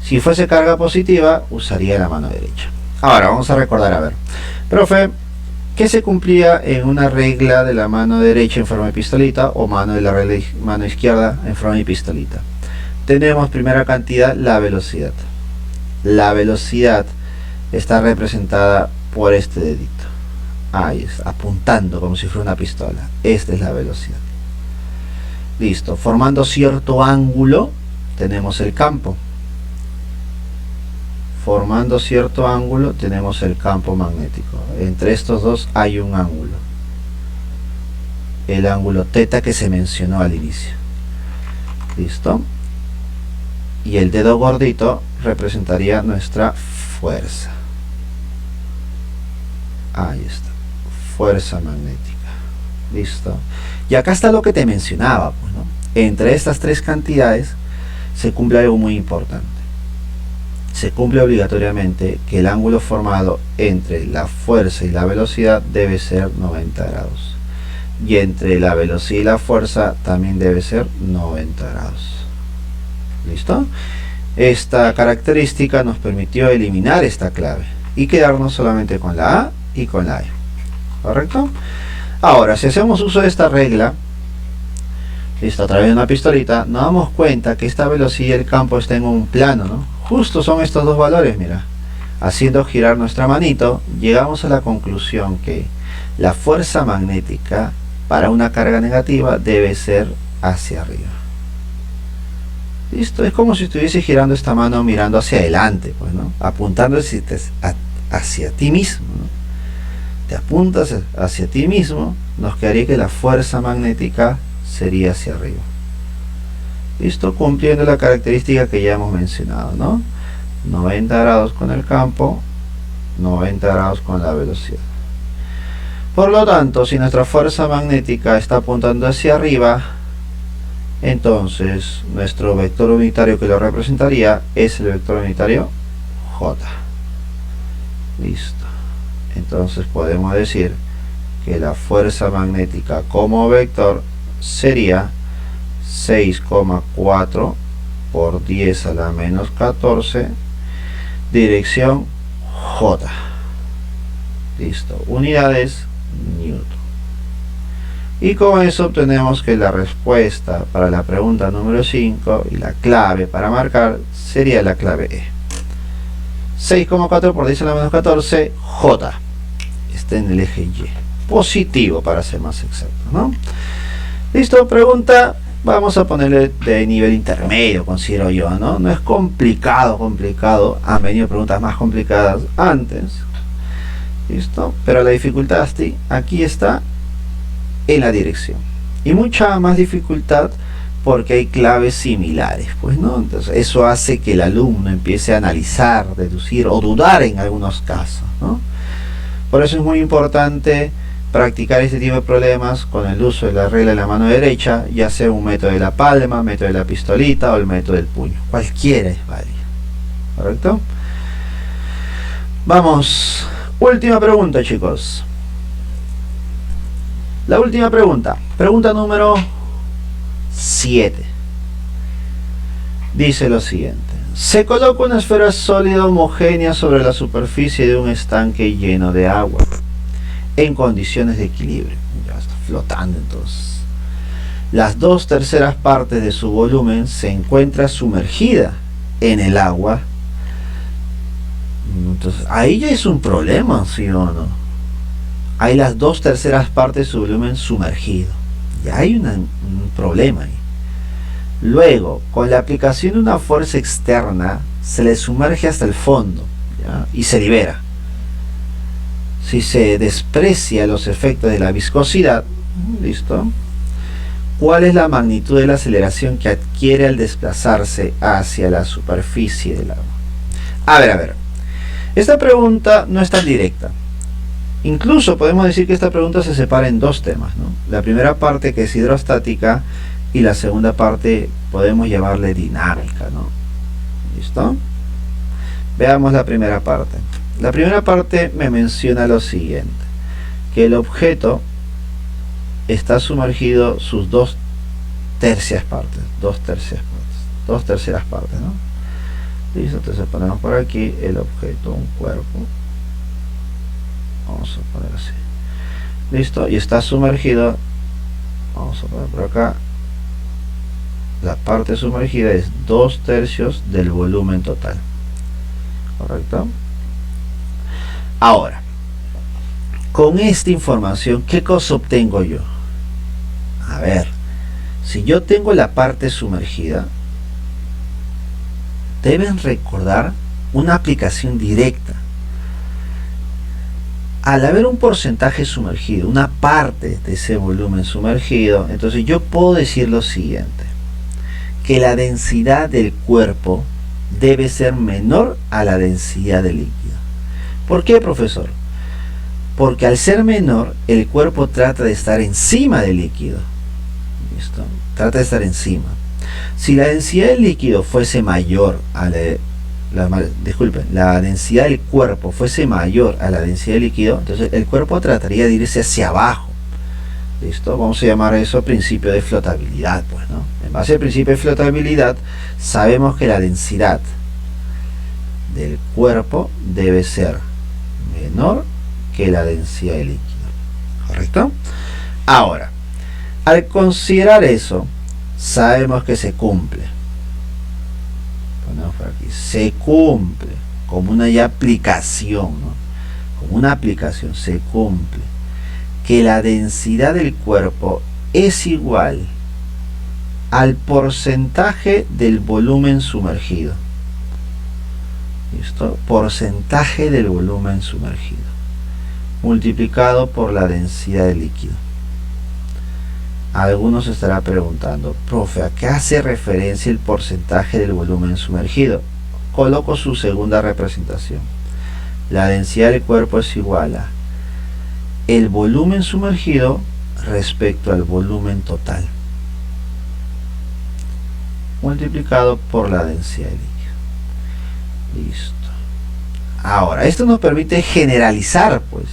Si fuese carga positiva, usaría la mano derecha. Ahora vamos a recordar, a ver, profe, ¿qué se cumplía en una regla de la mano derecha en forma de pistolita, o mano de la regla mano izquierda en forma de pistolita? Tenemos primera cantidad, la velocidad. La velocidad está representada por este dedito. Ahí está, apuntando como si fuera una pistola. Esta es la velocidad. Listo, formando cierto ángulo tenemos el campo. Formando cierto ángulo tenemos el campo magnético. Entre estos dos hay un ángulo, el ángulo teta que se mencionó al inicio. Listo, y el dedo gordito representaría nuestra fuerza. Ahí está, fuerza magnética. Listo, y acá está lo que te mencionaba, pues, ¿no? Entre estas tres cantidades se cumple algo muy importante. Se cumple obligatoriamente que el ángulo formado entre la fuerza y la velocidad debe ser 90 grados. Y entre la velocidad y la fuerza también debe ser 90 grados. ¿Listo? Esta característica nos permitió eliminar esta clave y quedarnos solamente con la A y con la E. ¿Correcto? Ahora, si hacemos uso de esta regla, listo, a través de una pistolita, nos damos cuenta que esta velocidad y el campo está en un plano, ¿no? Justo son estos dos valores, mira. Haciendo girar nuestra manito, llegamos a la conclusión que la fuerza magnética para una carga negativa debe ser hacia arriba. Listo, es como si estuviese girando esta mano mirando hacia adelante, pues, ¿no? Apuntando hacia ti mismo, ¿no? Te apuntas hacia ti mismo, nos quedaría que la fuerza magnética sería hacia arriba. Listo, cumpliendo la característica que ya hemos mencionado, ¿no? 90 grados con el campo, 90 grados con la velocidad. Por lo tanto, si nuestra fuerza magnética está apuntando hacia arriba, entonces nuestro vector unitario que lo representaría es el vector unitario J. Listo. Entonces podemos decir que la fuerza magnética como vector sería 6,4 por 10 a la menos 14, dirección J. Listo, unidades Newton. Y con eso obtenemos que la respuesta para la pregunta número 5 y la clave para marcar sería la clave E. 6,4 por 10 a la menos 14, J. Está en el eje Y. Positivo para ser más exacto, ¿no? Listo, pregunta. Vamos a ponerle de nivel intermedio, considero yo, ¿no? No es complicado, han venido preguntas más complicadas antes. ¿Listo? Pero la dificultad aquí está en la dirección. Y mucha más dificultad porque hay claves similares, pues, ¿no? Entonces eso hace que el alumno empiece a analizar, deducir o dudar en algunos casos, ¿no? Por eso es muy importante practicar este tipo de problemas con el uso de la regla de la mano derecha, ya sea un método de la palma, método de la pistolita o el método del puño. Cualquiera es válido. ¿Correcto? Vamos. Última pregunta, chicos. La última pregunta. Pregunta número 7. Dice lo siguiente. Se coloca una esfera sólida homogénea sobre la superficie de un estanque lleno de agua, en condiciones de equilibrio. Ya está flotando entonces. Las 2/3 partes de su volumen se encuentra sumergida en el agua. Entonces, ahí ya es un problema, ¿sí o no? Hay las 2/3 partes de su volumen sumergido. Ya hay un problema ahí. Luego, con la aplicación de una fuerza externa, se le sumerge hasta el fondo, ¿ya? Y se libera. Si se desprecia los efectos de la viscosidad, ¿listo? ¿Cuál es la magnitud de la aceleración que adquiere al desplazarse hacia la superficie del agua? A ver. Esta pregunta no es tan directa. Incluso podemos decir que esta pregunta se separa en dos temas, ¿no? La primera parte, que es hidrostática, y la segunda parte podemos llamarle dinámica, ¿no? ¿Listo? Veamos la primera parte. La primera parte me menciona lo siguiente: que el objeto está sumergido sus 2/3 partes, 2/3 partes, ¿no? Listo, entonces ponemos por aquí el objeto, un cuerpo, vamos a poner así, listo, y está sumergido, vamos a poner por acá, la parte sumergida es 2/3 del volumen total, ¿correcto? Ahora, con esta información, ¿qué cosa obtengo yo? A ver, si yo tengo la parte sumergida, deben recordar una aplicación directa. Al haber un porcentaje sumergido, una parte de ese volumen sumergido, entonces yo puedo decir lo siguiente: que la densidad del cuerpo debe ser menor a la densidad del líquido. ¿Por qué, profesor? Porque al ser menor, el cuerpo trata de estar encima del líquido. ¿Listo? Trata de estar encima. Si la densidad del líquido fuese mayor a la densidad del cuerpo fuese mayor a la densidad del líquido, entonces el cuerpo trataría de irse hacia abajo. ¿Listo? Vamos a llamar eso principio de flotabilidad, pues, ¿no? En base al principio de flotabilidad, sabemos que la densidad del cuerpo debe ser menor que la densidad del líquido, ¿correcto? Ahora, al considerar eso, sabemos que se cumple. Ponemos por aquí, se cumple como una ya aplicación, ¿no? Como una aplicación se cumple que la densidad del cuerpo es igual al porcentaje del volumen sumergido. ¿Listo? Porcentaje del volumen sumergido multiplicado por la densidad del líquido. Algunos estarán preguntando: profe, ¿a qué hace referencia el porcentaje del volumen sumergido? Coloco su segunda representación. La densidad del cuerpo es igual a el volumen sumergido respecto al volumen total, multiplicado por la densidad del líquido. Listo. Ahora, esto nos permite generalizar, pues,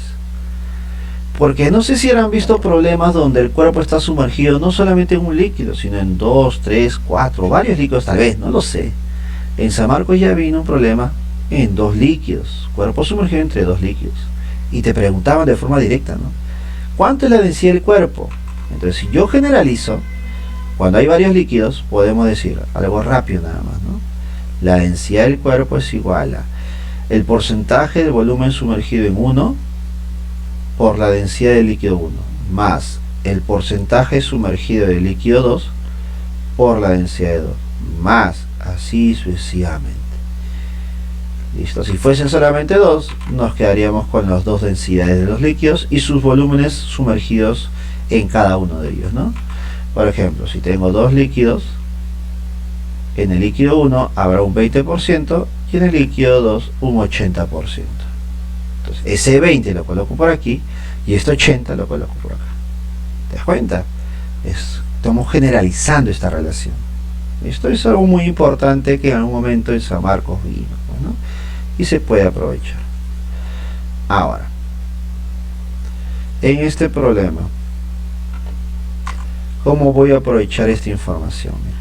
porque no sé si han visto problemas donde el cuerpo está sumergido no solamente en un líquido, sino en 2, 3, 4, varios líquidos, tal vez, no lo sé. En San Marcos ya vino un problema en 2 líquidos, cuerpo sumergido entre 2 líquidos, y te preguntaban de forma directa, ¿no? ¿Cuánto es la densidad del cuerpo? Entonces, si yo generalizo, cuando hay varios líquidos, podemos decir algo rápido nada más, ¿no? La densidad del cuerpo es igual a el porcentaje del volumen sumergido en 1 por la densidad del líquido 1, más el porcentaje sumergido del líquido 2 por la densidad de 2, más así sucesivamente. Listo. Si fuesen solamente 2, nos quedaríamos con las 2 densidades de los líquidos y sus volúmenes sumergidos en cada uno de ellos, ¿no? Por ejemplo, si tengo 2 líquidos, en el líquido 1 habrá un 20% y en el líquido 2 un 80%. Entonces, ese 20 lo coloco por aquí y este 80 lo coloco por acá. ¿Te das cuenta? Estamos generalizando esta relación. Esto es algo muy importante que en algún momento en San Marcos vino, ¿no? Y se puede aprovechar. Ahora, en este problema, ¿cómo voy a aprovechar esta información? Mira.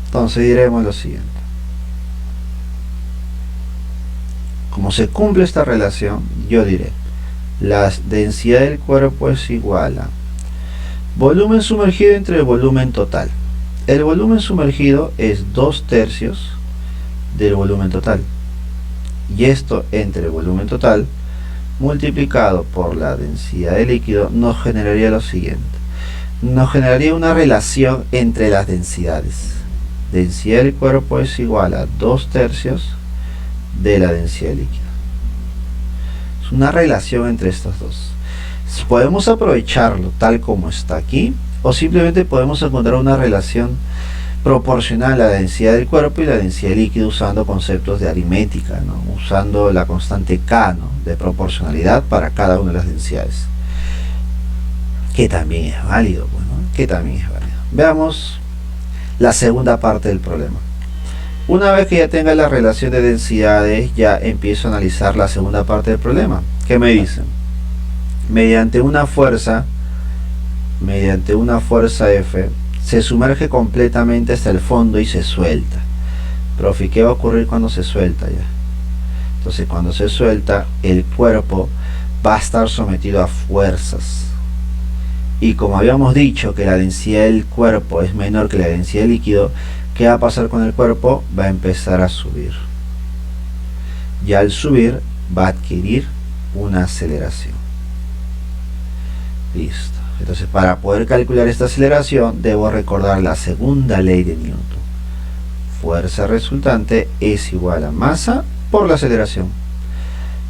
Entonces diremos lo siguiente: como se cumple esta relación, yo diré, la densidad del cuerpo es igual a volumen sumergido entre el volumen total. El volumen sumergido es 2/3 del volumen total. Y esto entre el volumen total multiplicado por la densidad del líquido nos generaría lo siguiente. Nos generaría una relación entre las densidades. Densidad del cuerpo es igual a 2/3 de la densidad del líquido. Es una relación entre estas dos. Podemos aprovecharlo tal como está aquí, o simplemente podemos encontrar una relación proporcional a la densidad del cuerpo y la densidad del líquido usando conceptos de aritmética, ¿no? Usando la constante K, ¿no? De proporcionalidad para cada una de las densidades, que también es válido, Veamos la segunda parte del problema. Una vez que ya tenga la relación de densidades, ya empiezo a analizar la segunda parte del problema. ¿Qué me dicen? Mediante una fuerza F, se sumerge completamente hasta el fondo y se suelta. Profe, ¿qué va a ocurrir cuando se suelta ya? Entonces, cuando se suelta, el cuerpo va a estar sometido a fuerzas. Y como habíamos dicho que la densidad del cuerpo es menor que la densidad del líquido, ¿qué va a pasar con el cuerpo? Va a empezar a subir. Y al subir, va a adquirir una aceleración. Listo. Entonces, para poder calcular esta aceleración, debo recordar la segunda ley de Newton. Fuerza resultante es igual a masa por la aceleración.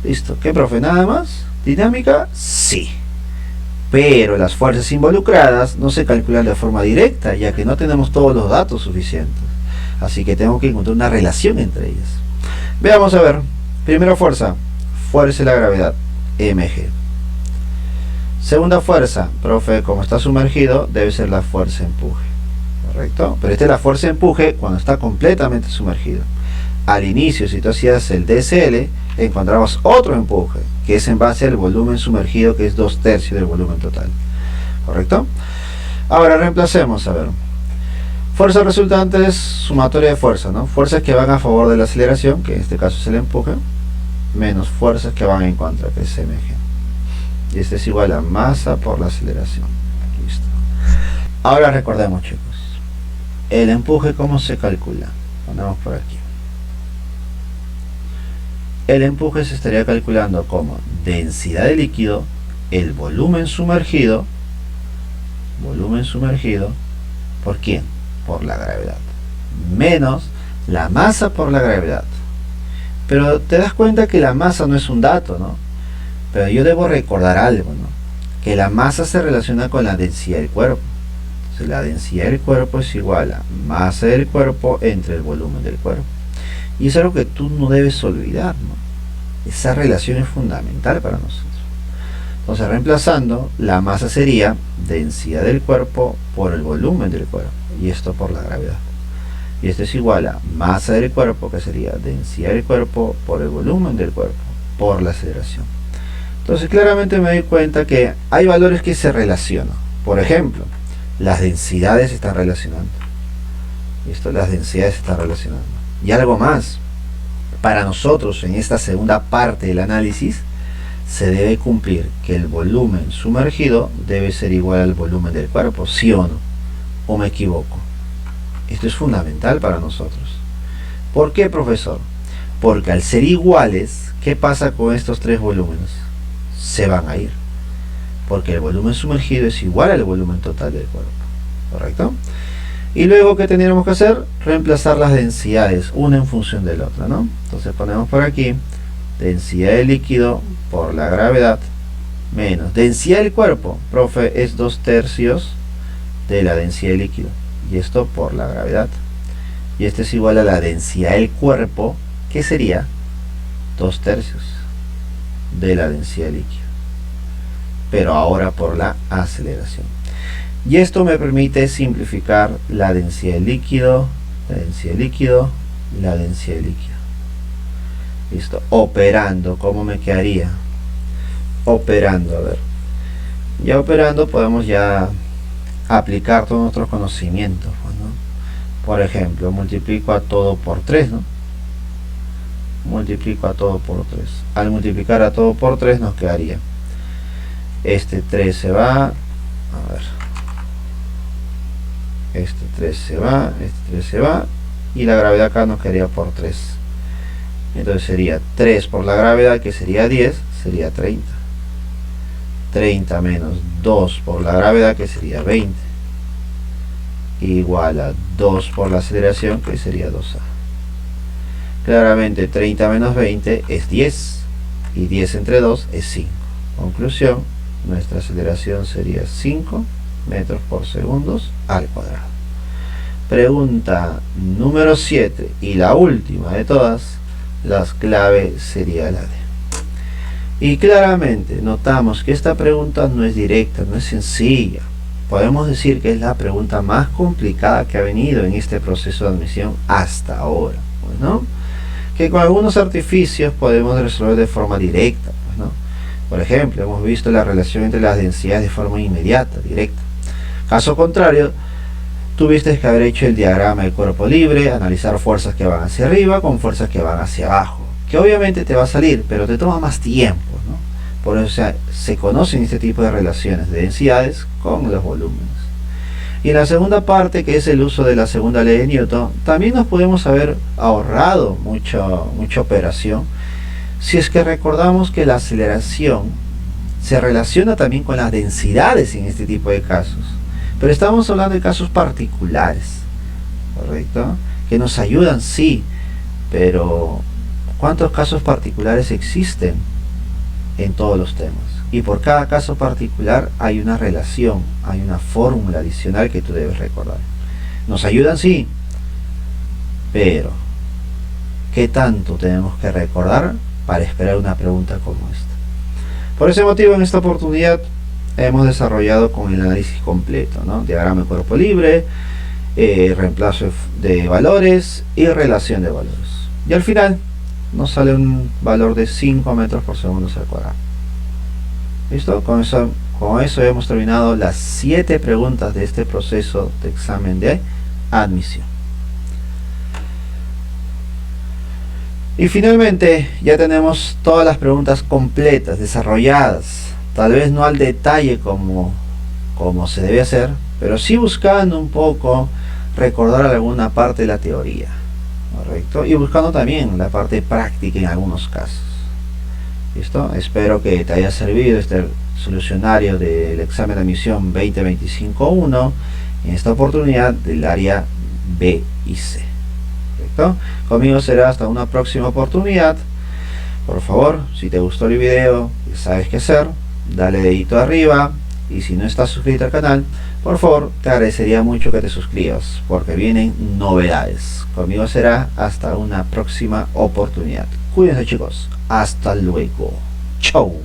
Listo. ¿Qué, profe? ¿Nada más? ¿Dinámica? Sí. Pero las fuerzas involucradas no se calculan de forma directa, ya que no tenemos todos los datos suficientes. Así que tengo que encontrar una relación entre ellas. Veamos a ver. Primera fuerza. Fuerza de la gravedad. mg. Segunda fuerza, profe, como está sumergido, debe ser la fuerza empuje. ¿Correcto? Pero esta es la fuerza empuje cuando está completamente sumergido. Al inicio, si tú hacías el DSL, encontramos otro empuje, que es en base al volumen sumergido, que es 2/3 del volumen total. ¿Correcto? Ahora reemplacemos, a ver. Fuerza resultante es sumatoria de fuerzas, ¿no? Fuerzas que van a favor de la aceleración, que en este caso es el empuje, menos fuerzas que van en contra, que es mg. Y este es igual a masa por la aceleración. Listo. Ahora recordemos, chicos, el empuje, ¿cómo se calcula? Ponemos por aquí. El empuje se estaría calculando como densidad de líquido, el volumen sumergido, ¿por quién? Por la gravedad, menos la masa por la gravedad. Pero te das cuenta que la masa no es un dato, ¿no? Pero yo debo recordar algo, ¿no? Que la masa se relaciona con la densidad del cuerpo. Entonces, la densidad del cuerpo es igual a masa del cuerpo entre el volumen del cuerpo. Y es algo que tú no debes olvidar, ¿no? Esa relación es fundamental para nosotros. Entonces, reemplazando, la masa sería densidad del cuerpo por el volumen del cuerpo. Y esto por la gravedad. Y esto es igual a masa del cuerpo, que sería densidad del cuerpo por el volumen del cuerpo, por la aceleración. Entonces claramente me doy cuenta que hay valores que se relacionan. Por ejemplo, las densidades se están relacionando. ¿Listo? Las densidades se están relacionando. Y algo más. Para nosotros, en esta segunda parte del análisis, se debe cumplir que el volumen sumergido debe ser igual al volumen del cuerpo, ¿sí o no? ¿O me equivoco? Esto es fundamental para nosotros. ¿Por qué, profesor? Porque al ser iguales, ¿qué pasa con estos tres volúmenes? Se van a ir, porque el volumen sumergido es igual al volumen total del cuerpo. ¿Correcto? Y luego, ¿qué tendríamos que hacer? Reemplazar las densidades, una en función de la otra, ¿no? Entonces ponemos por aquí densidad del líquido por la gravedad menos densidad del cuerpo, profe, es 2/3 de la densidad del líquido, y esto por la gravedad, y este es igual a la densidad del cuerpo, que sería 2/3 de la densidad del líquido, pero ahora por la aceleración. Y esto me permite simplificar la densidad del líquido, la densidad del líquido, la densidad del líquido. Listo. Operando, ¿cómo me quedaría? Operando, a ver. Ya operando podemos ya aplicar todos nuestros conocimientos, ¿no? Por ejemplo, multiplico a todo por 3, ¿no? multiplico a todo por 3. Al multiplicar a todo por 3 nos quedaría, este 3 se va, a ver, este 3 se va, este 3 se va, y la gravedad acá nos quedaría por 3. Entonces sería 3 por la gravedad, que sería 10, sería 30. 30 menos 2 por la gravedad, que sería 20, igual a 2 por la aceleración, que sería 2a. Claramente 30 menos 20 es 10, y 10 entre 2 es 5. Conclusión, nuestra aceleración sería 5 metros por segundo al cuadrado. Pregunta número 7 y la última de todas, la clave sería la D. Y claramente notamos que esta pregunta no es directa, no es sencilla. Podemos decir que es la pregunta más complicada que ha venido en este proceso de admisión hasta ahora, pues, ¿no? Que con algunos artificios podemos resolver de forma directa, pues, ¿no? Por ejemplo, hemos visto la relación entre las densidades de forma inmediata, directa. Caso contrario, tuviste que haber hecho el diagrama de cuerpo libre, analizar fuerzas que van hacia arriba con fuerzas que van hacia abajo, que obviamente te va a salir, pero te toma más tiempo, ¿no? Por eso se conocen este tipo de relaciones de densidades con los volúmenes. Y en la segunda parte, que es el uso de la segunda ley de Newton, también nos podemos haber ahorrado mucha operación, si es que recordamos que la aceleración se relaciona también con las densidades en este tipo de casos. Pero estamos hablando de casos particulares, ¿correcto? Que nos ayudan, sí, pero ¿cuántos casos particulares existen en todos los temas? Y por cada caso particular hay una relación, hay una fórmula adicional que tú debes recordar. Nos ayudan, sí, pero ¿qué tanto tenemos que recordar para esperar una pregunta como esta? Por ese motivo, en esta oportunidad hemos desarrollado con el análisis completo, ¿no? Diagrama de cuerpo libre, reemplazo de valores y relación de valores. Y al final nos sale un valor de 5 metros por segundo al cuadrado. ¿Listo? Con eso hemos terminado las 7 preguntas de este proceso de examen de admisión. Y finalmente ya tenemos todas las preguntas completas, desarrolladas, tal vez no al detalle como se debe hacer, pero sí buscando un poco recordar alguna parte de la teoría, ¿correcto? Y buscando también la parte práctica en algunos casos. ¿Listo? Espero que te haya servido este solucionario del examen de admisión 2025-1, en esta oportunidad del área B y C. ¿Correcto? Conmigo será hasta una próxima oportunidad. Por favor, si te gustó el video y sabes qué hacer, dale dedito arriba, y si no estás suscrito al canal, por favor te agradecería mucho que te suscribas, porque vienen novedades. Conmigo será hasta una próxima oportunidad. Cuídense, chicos, hasta luego, chau.